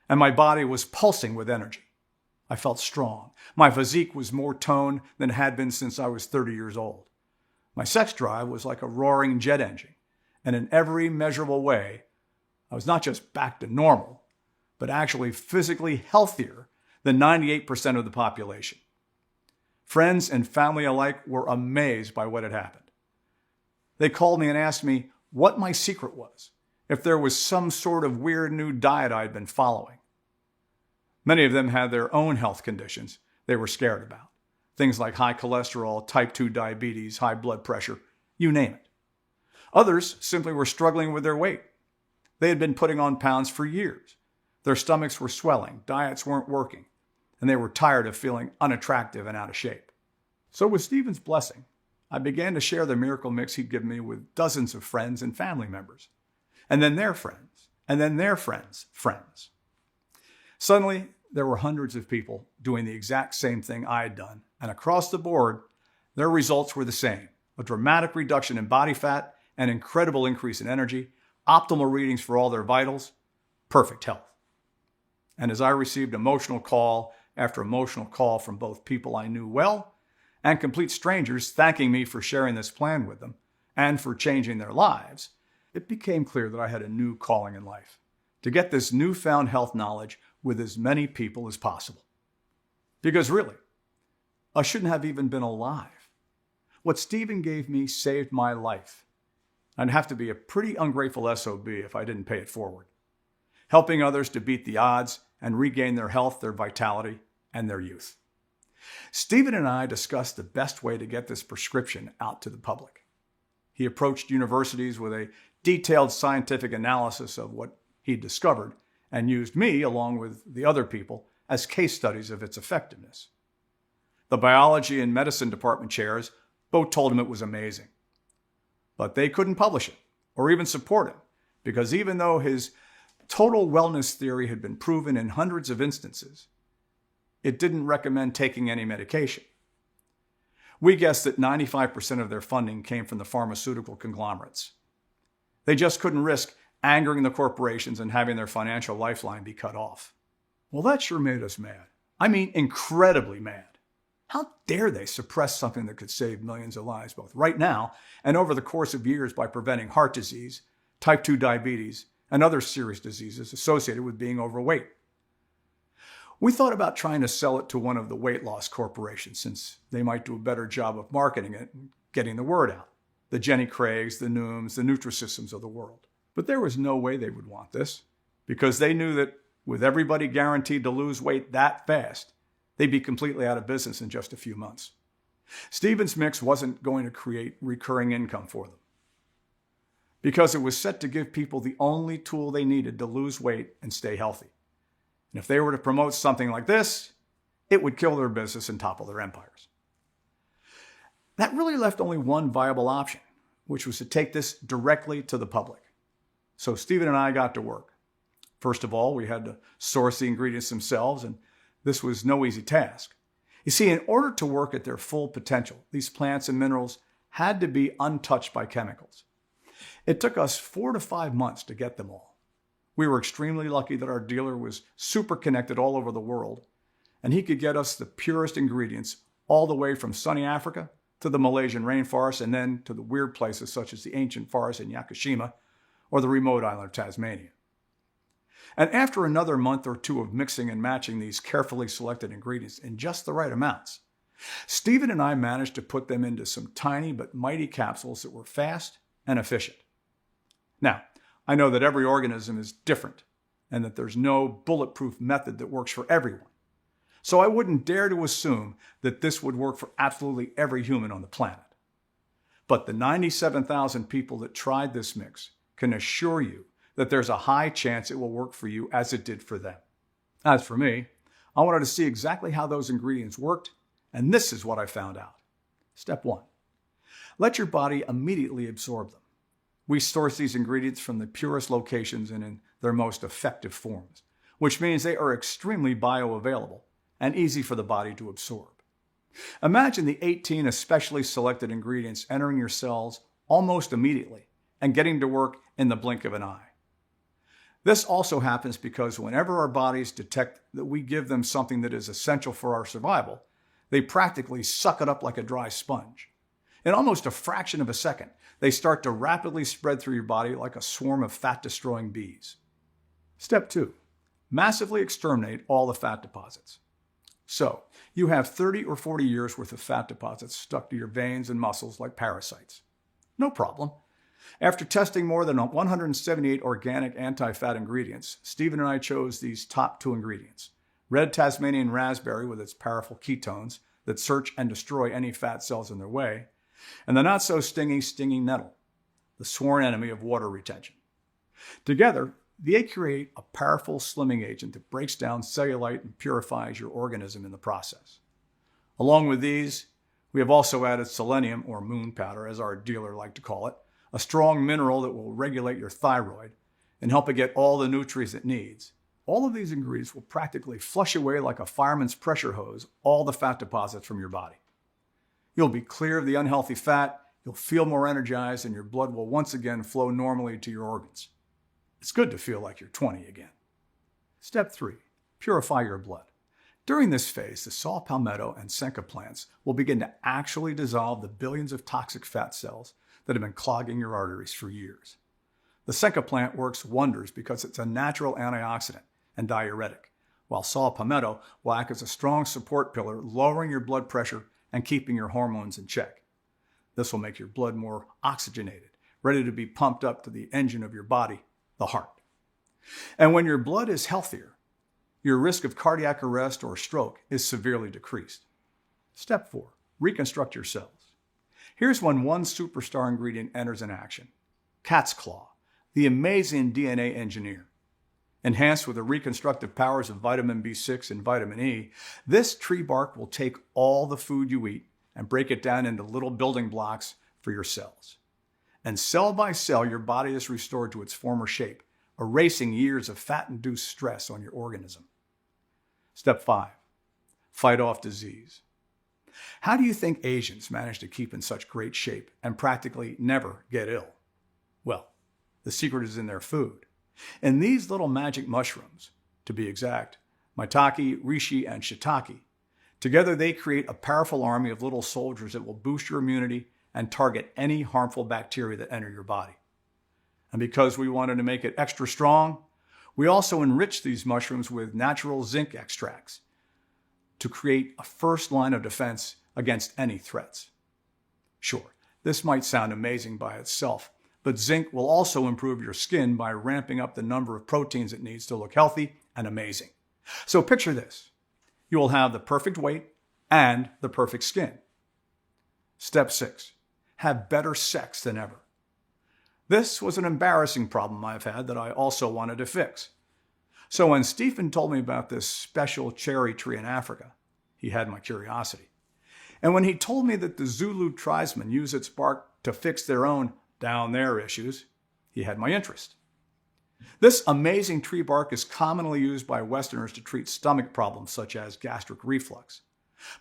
And my body was pulsing with energy. I felt strong. My physique was more toned than it had been since I was 30 years old. My sex drive was like a roaring jet engine, and in every measurable way, I was not just back to normal, but actually physically healthier than 98% of the population. Friends and family alike were amazed by what had happened. They called me and asked me what my secret was, if there was some sort of weird new diet I'd been following. Many of them had their own health conditions they were scared about. Things like high cholesterol, type 2 diabetes, high blood pressure, you name it. Others simply were struggling with their weight. They had been putting on pounds for years. Their stomachs were swelling, diets weren't working, and they were tired of feeling unattractive and out of shape. So with Stephen's blessing, I began to share the miracle mix he'd given me with dozens of friends and family members, and then their friends, and then their friends' friends. Suddenly, there were hundreds of people doing the exact same thing I had done, and across the board, their results were the same: a dramatic reduction in body fat, an incredible increase in energy, optimal readings for all their vitals, perfect health. And as I received emotional call after emotional call from both people I knew well and complete strangers thanking me for sharing this plan with them and for changing their lives, it became clear that I had a new calling in life: to get this newfound health knowledge with as many people as possible. Because really, I shouldn't have even been alive. What Stephen gave me saved my life. I'd have to be a pretty ungrateful SOB if I didn't pay it forward. Helping others to beat the odds and regain their health, their vitality, and their youth. Stephen and I discussed the best way to get this prescription out to the public. He approached universities with a detailed scientific analysis of what he'd discovered and used me, along with the other people, as case studies of its effectiveness. The biology and medicine department chairs both told him it was amazing. But they couldn't publish it or even support it, because even though his total wellness theory had been proven in hundreds of instances, it didn't recommend taking any medication. We guessed that 95% of their funding came from the pharmaceutical conglomerates. They just couldn't risk angering the corporations and having their financial lifeline be cut off. Well, that sure made us mad. I mean, incredibly mad. How dare they suppress something that could save millions of lives, both right now and over the course of years, by preventing heart disease, type 2 diabetes, and other serious diseases associated with being overweight. We thought about trying to sell it to one of the weight loss corporations, since they might do a better job of marketing it and getting the word out. The Jenny Craigs, the Nooms, the Nutrisystems of the world. But there was no way they would want this, because they knew that with everybody guaranteed to lose weight that fast, they'd be completely out of business in just a few months. Stephen's mix wasn't going to create recurring income for them, because it was set to give people the only tool they needed to lose weight and stay healthy. And if they were to promote something like this, it would kill their business and topple their empires. That really left only one viable option, which was to take this directly to the public. So Stephen and I got to work. First of all, we had to source the ingredients themselves, and this was no easy task. You see, in order to work at their full potential, these plants and minerals had to be untouched by chemicals. It took us 4 to 5 months to get them all. We were extremely lucky that our dealer was super connected all over the world, and he could get us the purest ingredients all the way from sunny Africa to the Malaysian rainforest, and then to the weird places such as the ancient forest in Yakushima or the remote island of Tasmania. And after another month or two of mixing and matching these carefully selected ingredients in just the right amounts, Stephen and I managed to put them into some tiny but mighty capsules that were fast and efficient. Now, I know that every organism is different and that there's no bulletproof method that works for everyone. So I wouldn't dare to assume that this would work for absolutely every human on the planet. But the 97,000 people that tried this mix can assure you that there's a high chance it will work for you as it did for them. As for me, I wanted to see exactly how those ingredients worked, and this is what I found out. Step 1. Let your body immediately absorb them. We source these ingredients from the purest locations and in their most effective forms, which means they are extremely bioavailable and easy for the body to absorb. Imagine the 18 especially selected ingredients entering your cells almost immediately and getting to work in the blink of an eye. This also happens because whenever our bodies detect that we give them something that is essential for our survival, they practically suck it up like a dry sponge. In almost a fraction of a second, they start to rapidly spread through your body like a swarm of fat-destroying bees. Step 2. Massively exterminate all the fat deposits. So, you have 30 or 40 years worth of fat deposits stuck to your veins and muscles like parasites. No problem. After testing more than 178 organic anti-fat ingredients, Stephen and I chose these top 2 ingredients. Red Tasmanian raspberry with its powerful ketones that search and destroy any fat cells in their way, and the not-so-stinging stinging nettle, the sworn enemy of water retention. Together, they create a powerful slimming agent that breaks down cellulite and purifies your organism in the process. Along with these, we have also added selenium, or moon powder as our dealer liked to call it, a strong mineral that will regulate your thyroid and help it get all the nutrients it needs. All of these ingredients will practically flush away like a fireman's pressure hose all the fat deposits from your body. You'll be clear of the unhealthy fat, you'll feel more energized, and your blood will once again flow normally to your organs. It's good to feel like you're 20 again. Step 3. Purify your blood. During this phase, the saw palmetto and senka plants will begin to actually dissolve the billions of toxic fat cells that have been clogging your arteries for years. The senka plant works wonders because it's a natural antioxidant and diuretic, while saw palmetto will act as a strong support pillar, lowering your blood pressure and keeping your hormones in check. This will make your blood more oxygenated, ready to be pumped up to the engine of your body, the heart. And when your blood is healthier, your risk of cardiac arrest or stroke is severely decreased. Step 4. Reconstruct your cells. Here's when one superstar ingredient enters in action. Cat's claw, the amazing DNA engineer. Enhanced with the reconstructive powers of vitamin B6 and vitamin E, this tree bark will take all the food you eat and break it down into little building blocks for your cells. And cell by cell, your body is restored to its former shape, erasing years of fat-induced stress on your organism. Step 5. Fight off disease. How do you think Asians manage to keep in such great shape and practically never get ill? Well, the secret is in their food. And these little magic mushrooms, to be exact, maitake, reishi, and shiitake, together they create a powerful army of little soldiers that will boost your immunity and target any harmful bacteria that enter your body. And because we wanted to make it extra strong, we also enrich these mushrooms with natural zinc extracts to create a first line of defense against any threats. Sure, this might sound amazing by itself, but zinc will also improve your skin by ramping up the number of proteins it needs to look healthy and amazing. So picture this. You will have the perfect weight and the perfect skin. Step 6. Have better sex than ever. This was an embarrassing problem I've had that I also wanted to fix. So when Stephen told me about this special cherry tree in Africa, he had my curiosity. And when he told me that the Zulu tribesmen use its bark to fix their own down there issues, he had my interest. This amazing tree bark is commonly used by Westerners to treat stomach problems such as gastric reflux.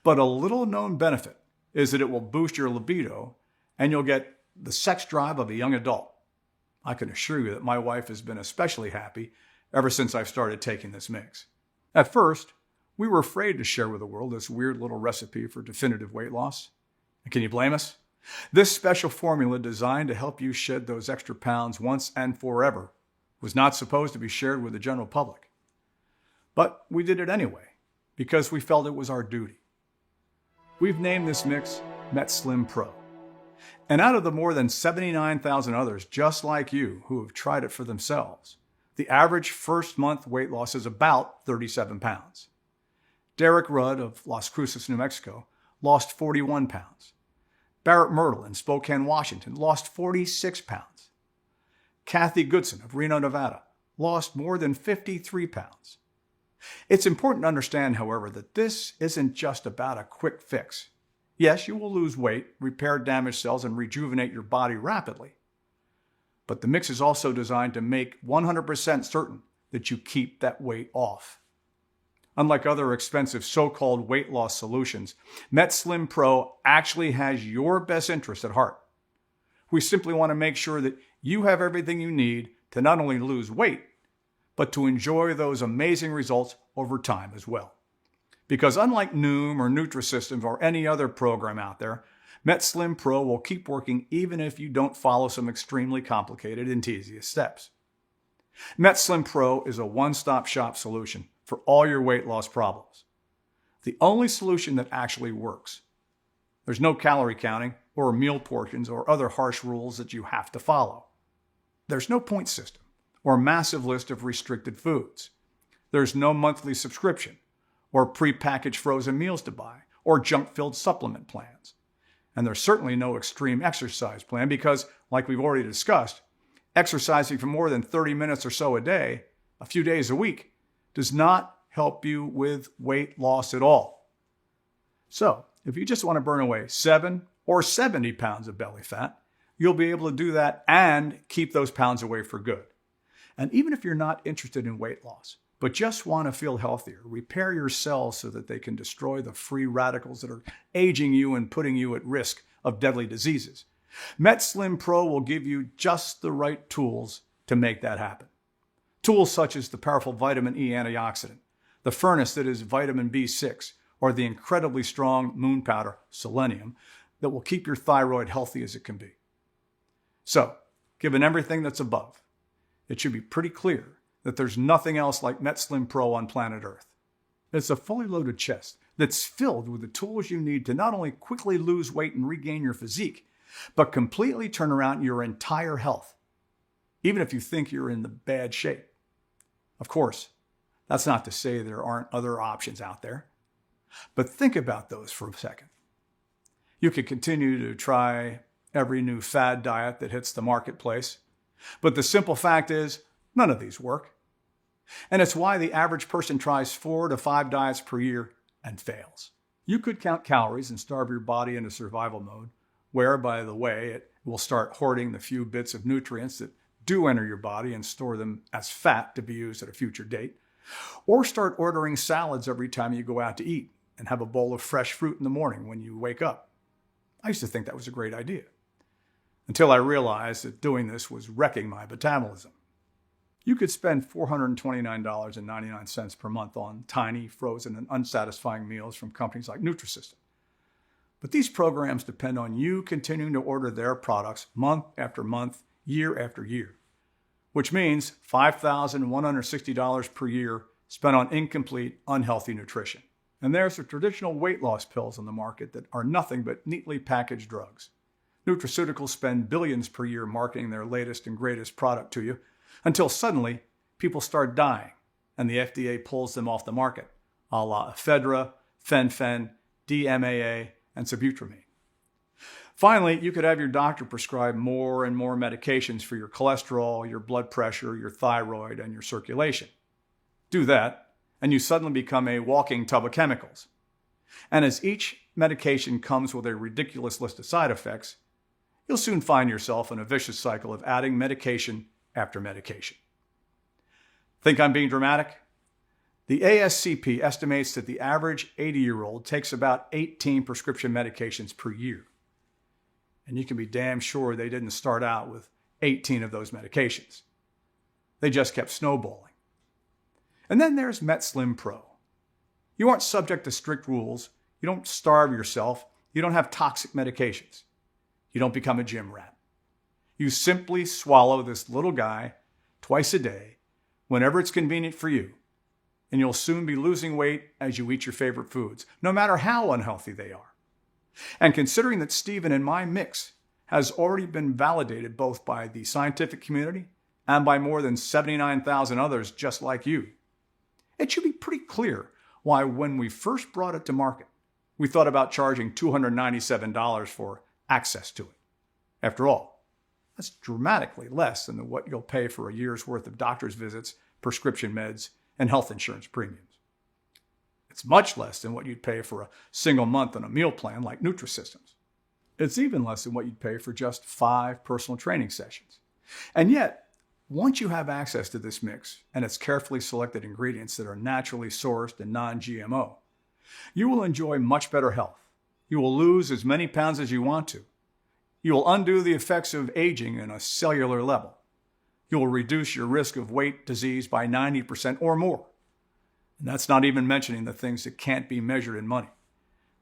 But a little known benefit is that it will boost your libido and you'll get the sex drive of a young adult. I can assure you that my wife has been especially happy ever since I've started taking this mix. At first, we were afraid to share with the world this weird little recipe for definitive weight loss. And can you blame us? This special formula designed to help you shed those extra pounds once and forever was not supposed to be shared with the general public. But we did it anyway, because we felt it was our duty. We've named this mix Met Slim Pro. And out of the more than 79,000 others just like you who have tried it for themselves, the average first month weight loss is about 37 pounds. Derek Rudd of Las Cruces, New Mexico, lost 41 pounds. Barrett Myrtle in Spokane, Washington, lost 46 pounds. Kathy Goodson of Reno, Nevada, lost more than 53 pounds. It's important to understand, however, that this isn't just about a quick fix. Yes, you will lose weight, repair damaged cells, and rejuvenate your body rapidly. But the mix is also designed to make 100% certain that you keep that weight off. Unlike other expensive so-called weight loss solutions, MetSlim Pro actually has your best interest at heart. We simply want to make sure that you have everything you need to not only lose weight, but to enjoy those amazing results over time as well. Because unlike Noom or Nutrisystem or any other program out there, MetSlim Pro will keep working even if you don't follow some extremely complicated and tedious steps. MetSlim Pro is a one-stop shop solution for all your weight loss problems. The only solution that actually works. There's no calorie counting or meal portions or other harsh rules that you have to follow. There's no point system or massive list of restricted foods. There's no monthly subscription or prepackaged frozen meals to buy or junk-filled supplement plans. And there's certainly no extreme exercise plan because, like we've already discussed, exercising for more than 30 minutes or so a day, a few days a week, does not help you with weight loss at all. So, if you just want to burn away 7 or 70 pounds of belly fat, you'll be able to do that and keep those pounds away for good. And even if you're not interested in weight loss, but just want to feel healthier, repair your cells so that they can destroy the free radicals that are aging you and putting you at risk of deadly diseases, MetSlim Pro will give you just the right tools to make that happen. Tools such as the powerful vitamin E antioxidant, the furnace that is vitamin B6, or the incredibly strong moon powder, selenium, that will keep your thyroid healthy as it can be. So, given everything that's above, it should be pretty clear that there's nothing else like MetSlim Pro on planet Earth. It's a fully loaded chest that's filled with the tools you need to not only quickly lose weight and regain your physique, but completely turn around your entire health, even if you think you're in the bad shape. Of course, that's not to say there aren't other options out there, but think about those for a second. You could continue to try every new fad diet that hits the marketplace, but the simple fact is, none of these work. And it's why the average person tries 4 to 5 diets per year and fails. You could count calories and starve your body into survival mode, where, by the way, it will start hoarding the few bits of nutrients that do enter your body and store them as fat to be used at a future date. Or start ordering salads every time you go out to eat and have a bowl of fresh fruit in the morning when you wake up. I used to think that was a great idea, until I realized that doing this was wrecking my metabolism. You could spend $429.99 per month on tiny, frozen, and unsatisfying meals from companies like Nutrisystem. But these programs depend on you continuing to order their products month after month, year after year, which means $5,160 per year spent on incomplete, unhealthy nutrition. And there's the traditional weight loss pills on the market that are nothing but neatly packaged drugs. Nutraceuticals spend billions per year marketing their latest and greatest product to you, until suddenly people start dying and the FDA pulls them off the market, a la ephedra, fen-phen, DMAA, and sibutramine. Finally, you could have your doctor prescribe more and more medications for your cholesterol, your blood pressure, your thyroid, and your circulation. Do that, and you suddenly become a walking tub of chemicals. And as each medication comes with a ridiculous list of side effects, you'll soon find yourself in a vicious cycle of adding medication after medication. Think I'm being dramatic? The ASCP estimates that the average 80-year-old takes about 18 prescription medications per year. And you can be damn sure they didn't start out with 18 of those medications. They just kept snowballing. And then there's MetSlim Pro. You aren't subject to strict rules. You don't starve yourself. You don't have toxic medications. You don't become a gym rat. You simply swallow this little guy twice a day, whenever it's convenient for you, and you'll soon be losing weight as you eat your favorite foods, no matter how unhealthy they are. And considering that Stephen and my mix has already been validated both by the scientific community and by more than 79,000 others just like you, it should be pretty clear why when we first brought it to market, we thought about charging $297 for access to it. After all, that's dramatically less than what you'll pay for a year's worth of doctor's visits, prescription meds, and health insurance premiums. It's much less than what you'd pay for a single month on a meal plan like Nutrisystems. It's even less than what you'd pay for just 5 personal training sessions. And yet, once you have access to this mix and its carefully selected ingredients that are naturally sourced and non-GMO, you will enjoy much better health. You will lose as many pounds as you want to. You will undo the effects of aging on a cellular level. You will reduce your risk of weight disease by 90% or more. And that's not even mentioning the things that can't be measured in money.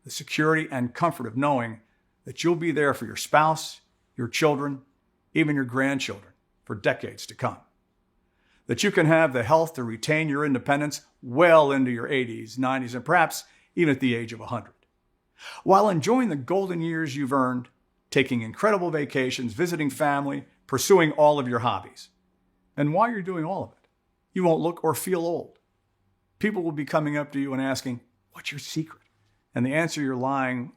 The security and comfort of knowing that you'll be there for your spouse, your children, even your grandchildren for decades to come. That you can have the health to retain your independence well into your 80s, 90s, and perhaps even at the age of 100. While enjoying the golden years you've earned, taking incredible vacations, visiting family, pursuing all of your hobbies. And while you're doing all of it, you won't look or feel old. People will be coming up to you and asking, "What's your secret?" And the answer you're lying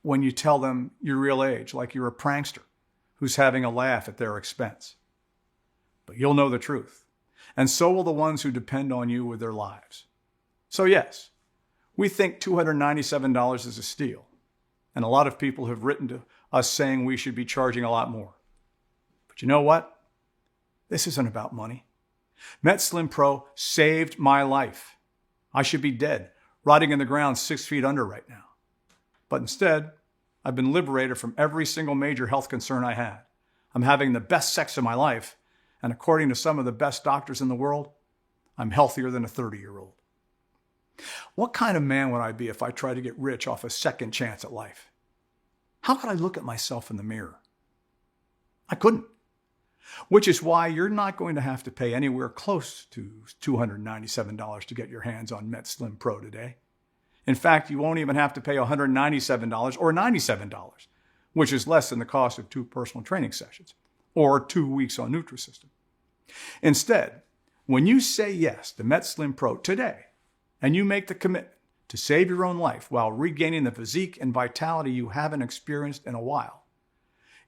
when you tell them your real age, like you're a prankster who's having a laugh at their expense. But you'll know the truth, and so will the ones who depend on you with their lives. So yes, we think $297 is a steal, and a lot of people have written to us saying we should be charging a lot more. But you know what? This isn't about money. MetSlim Pro saved my life. I should be dead, rotting in the ground 6 feet under right now. But instead, I've been liberated from every single major health concern I had. I'm having the best sex of my life, and according to some of the best doctors in the world, I'm healthier than a 30-year-old. What kind of man would I be if I tried to get rich off a second chance at life? How could I look at myself in the mirror? I couldn't. Which is why you're not going to have to pay anywhere close to $297 to get your hands on MetSlim Pro today. In fact, you won't even have to pay $197 or $97, which is less than the cost of 2 personal training sessions or 2 weeks on Nutrisystem. Instead, when you say yes to MetSlim Pro today, and you make the commitment to save your own life while regaining the physique and vitality you haven't experienced in a while,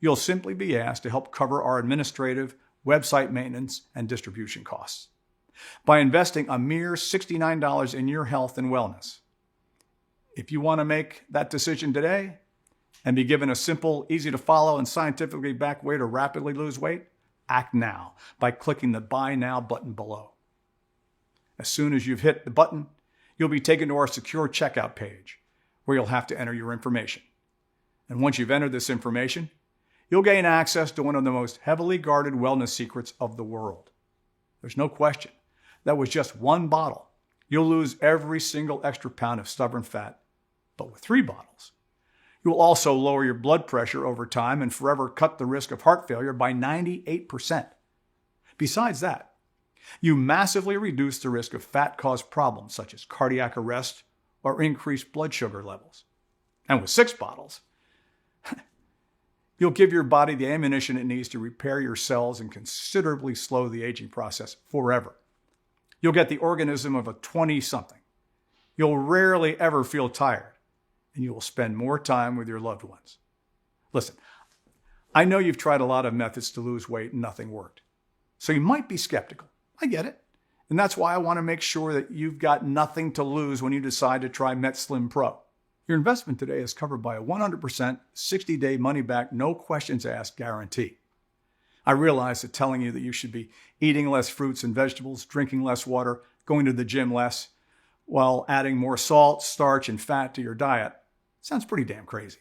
you'll simply be asked to help cover our administrative, website maintenance, and distribution costs. By investing a mere $69 in your health and wellness. If you want to make that decision today and be given a simple, easy to follow, and scientifically backed way to rapidly lose weight, act now by clicking the Buy Now button below. As soon as you've hit the button, you'll be taken to our secure checkout page where you'll have to enter your information. And once you've entered this information, you'll gain access to one of the most heavily guarded wellness secrets of the world. There's no question that with just 1 bottle, you'll lose every single extra pound of stubborn fat. But with 3 bottles, you will also lower your blood pressure over time and forever cut the risk of heart failure by 98%. Besides that, you massively reduce the risk of fat-caused problems such as cardiac arrest or increased blood sugar levels. And with 6 bottles, you'll give your body the ammunition it needs to repair your cells and considerably slow the aging process forever. You'll get the organism of a 20-something. You'll rarely ever feel tired, and you will spend more time with your loved ones. Listen, I know you've tried a lot of methods to lose weight and nothing worked. So you might be skeptical. I get it. And that's why I want to make sure that you've got nothing to lose when you decide to try MetSlim Pro. Your investment today is covered by a 100% 60-day money-back, no questions asked guarantee. I realize that telling you that you should be eating less fruits and vegetables, drinking less water, going to the gym less, while adding more salt, starch, and fat to your diet sounds pretty damn crazy.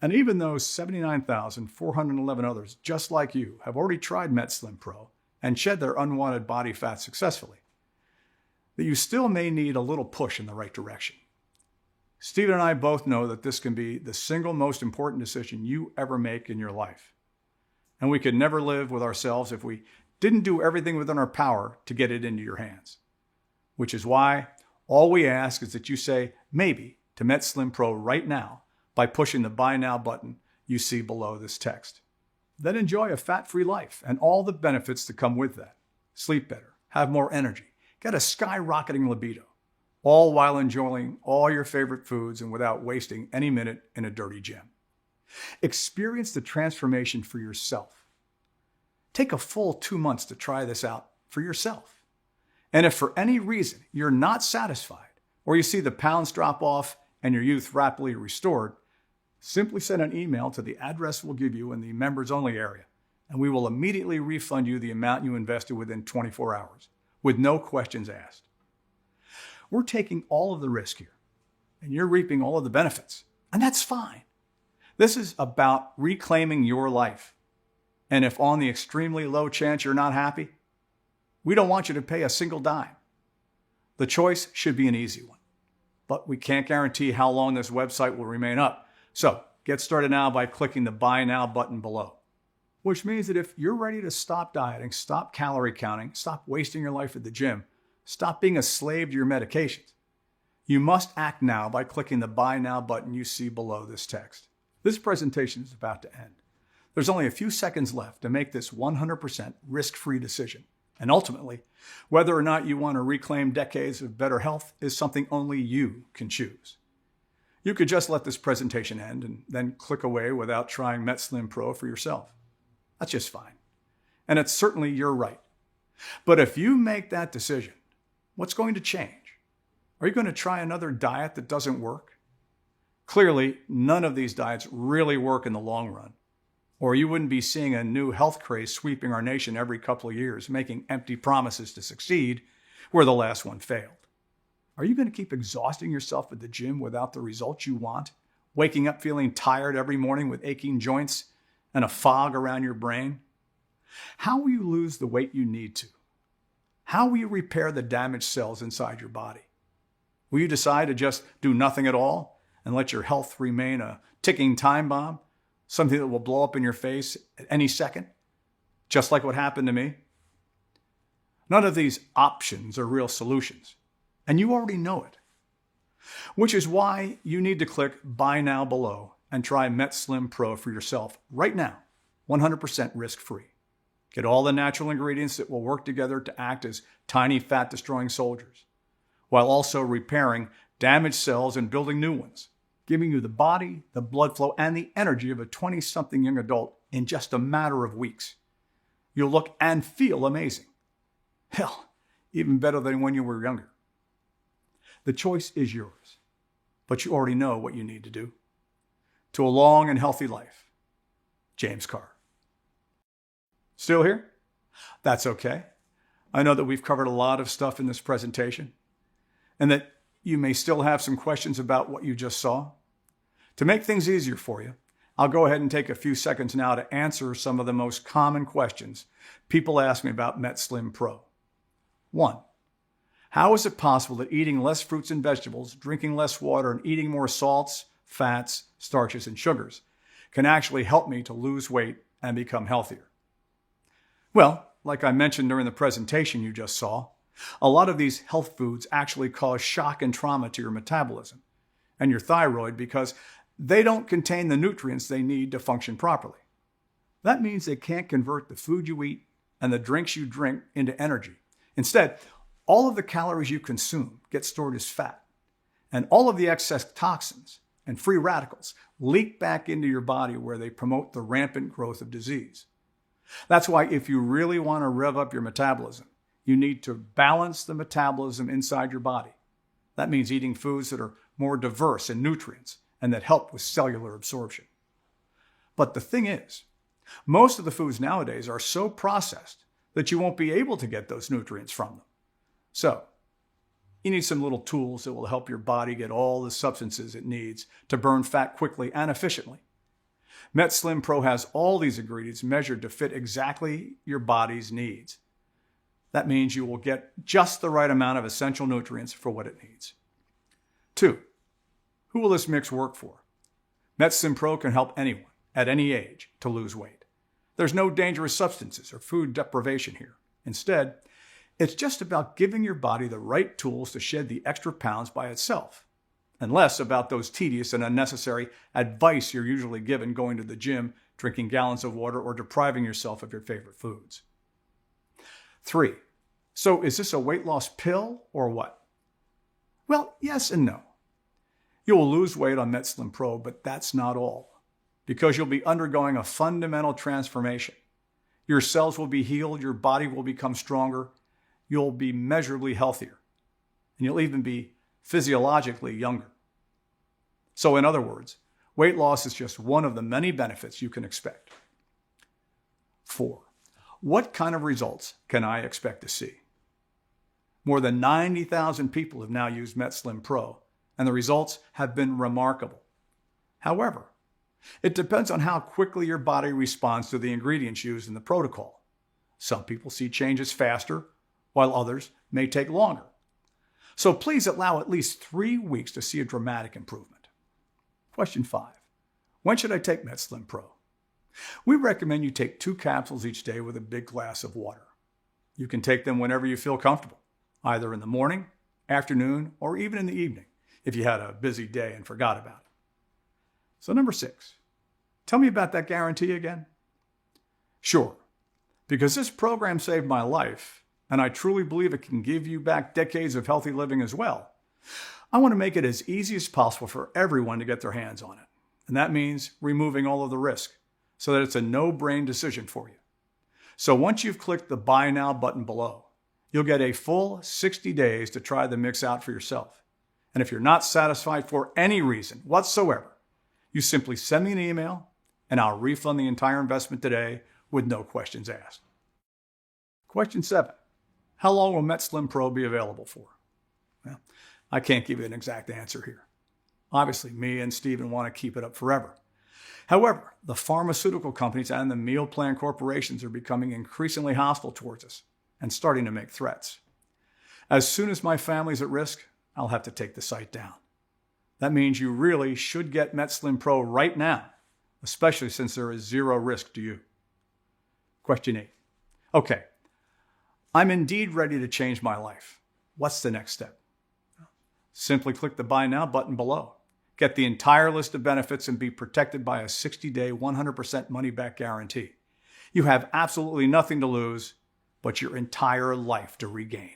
And even though 79,411 others just like you have already tried MetSlim Pro and shed their unwanted body fat successfully, that you still may need a little push in the right direction. Stephen and I both know that this can be the single most important decision you ever make in your life. And we could never live with ourselves if we didn't do everything within our power to get it into your hands. Which is why all we ask is that you say maybe to MetSlim Pro right now by pushing the Buy Now button you see below this text. Then enjoy a fat-free life and all the benefits that come with that. Sleep better, have more energy, get a skyrocketing libido, all while enjoying all your favorite foods and without wasting any minute in a dirty gym. Experience the transformation for yourself. Take a full 2 months to try this out for yourself. And if for any reason you're not satisfied or you see the pounds drop off and your youth rapidly restored, simply send an email to the address we'll give you in the members only area, and we will immediately refund you the amount you invested within 24 hours, with no questions asked. We're taking all of the risk here, and you're reaping all of the benefits, and that's fine. This is about reclaiming your life. And if on the extremely low chance you're not happy, we don't want you to pay a single dime. The choice should be an easy one, but we can't guarantee how long this website will remain up. So get started now by clicking the Buy Now button below, which means that if you're ready to stop dieting, stop calorie counting, stop wasting your life at the gym, stop being a slave to your medications, you must act now by clicking the Buy Now button you see below this text. This presentation is about to end. There's only a few seconds left to make this 100% risk-free decision. And ultimately, whether or not you want to reclaim decades of better health is something only you can choose. You could just let this presentation end and then click away without trying MetSlim Pro for yourself. That's just fine. And it's certainly your right. But if you make that decision, what's going to change? Are you going to try another diet that doesn't work? Clearly, none of these diets really work in the long run, or you wouldn't be seeing a new health craze sweeping our nation every couple of years, making empty promises to succeed where the last one failed. Are you going to keep exhausting yourself at the gym without the results you want, waking up feeling tired every morning with aching joints and a fog around your brain? How will you lose the weight you need to? How will you repair the damaged cells inside your body? Will you decide to just do nothing at all and let your health remain a ticking time bomb, something that will blow up in your face at any second, just like what happened to me? None of these options are real solutions, and you already know it. Which is why you need to click Buy Now below and try MetSlim Pro for yourself right now, 100% risk-free. Get all the natural ingredients that will work together to act as tiny fat-destroying soldiers, while also repairing damaged cells and building new ones, giving you the body, the blood flow, and the energy of a 20-something young adult in just a matter of weeks. You'll look and feel amazing. Hell, even better than when you were younger. The choice is yours, but you already know what you need to do. To a long and healthy life, James Carr. Still here? That's okay. I know that we've covered a lot of stuff in this presentation, and that you may still have some questions about what you just saw. To make things easier for you, I'll go ahead and take a few seconds now to answer some of the most common questions people ask me about MetSlim Pro. 1. How is it possible that eating less fruits and vegetables, drinking less water, and eating more salts, fats, starches, and sugars can actually help me to lose weight and become healthier? Well, like I mentioned during the presentation you just saw, a lot of these health foods actually cause shock and trauma to your metabolism and your thyroid because they don't contain the nutrients they need to function properly. That means they can't convert the food you eat and the drinks you drink into energy. Instead, all of the calories you consume get stored as fat, and all of the excess toxins and free radicals leak back into your body where they promote the rampant growth of disease. That's why if you really want to rev up your metabolism, you need to balance the metabolism inside your body. That means eating foods that are more diverse in nutrients and that help with cellular absorption. But the thing is, most of the foods nowadays are so processed that you won't be able to get those nutrients from them. So, you need some little tools that will help your body get all the substances it needs to burn fat quickly and efficiently. MetSlim Pro has all these ingredients measured to fit exactly your body's needs. That means you will get just the right amount of essential nutrients for what it needs. 2. Who will this mix work for? MetSlim Pro can help anyone at any age to lose weight. There's no dangerous substances or food deprivation here. Instead, it's just about giving your body the right tools to shed the extra pounds by itself, and less about those tedious and unnecessary advice you're usually given going to the gym, drinking gallons of water, or depriving yourself of your favorite foods. 3. So is this a weight loss pill or what? Well, yes and no. You will lose weight on MetSlim Pro, but that's not all, because you'll be undergoing a fundamental transformation. Your cells will be healed, your body will become stronger, you'll be measurably healthier, and you'll even be physiologically younger. So in other words, weight loss is just one of the many benefits you can expect. 4. What kind of results can I expect to see? More than 90,000 people have now used MetSlim Pro, and the results have been remarkable. However, it depends on how quickly your body responds to the ingredients used in the protocol. Some people see changes faster, while others may take longer. So please allow at least 3 weeks to see a dramatic improvement. Question 5. When should I take MetSlim Pro? We recommend you take 2 capsules each day with a big glass of water. You can take them whenever you feel comfortable, either in the morning, afternoon, or even in the evening, if you had a busy day and forgot about it. So number 6, tell me about that guarantee again. Sure, because this program saved my life, and I truly believe it can give you back decades of healthy living as well. I want to make it as easy as possible for everyone to get their hands on it. And that means removing all of the risk so that it's a no-brain decision for you. So once you've clicked the Buy Now button below, you'll get a full 60 days to try the mix out for yourself. And if you're not satisfied for any reason whatsoever, you simply send me an email and I'll refund the entire investment today with no questions asked. Question 7. How long will MetSlim Pro be available for? Well, I can't give you an exact answer here. Obviously, me and Stephen want to keep it up forever. However, the pharmaceutical companies and the meal plan corporations are becoming increasingly hostile towards us and starting to make threats. As soon as my family's at risk, I'll have to take the site down. That means you really should get MetSlim Pro right now, especially since there is zero risk to you. Question 8. Okay, I'm indeed ready to change my life. What's the next step? Simply click the Buy Now button below. Get the entire list of benefits and be protected by a 60-day, 100% money-back guarantee. You have absolutely nothing to lose, but your entire life to regain.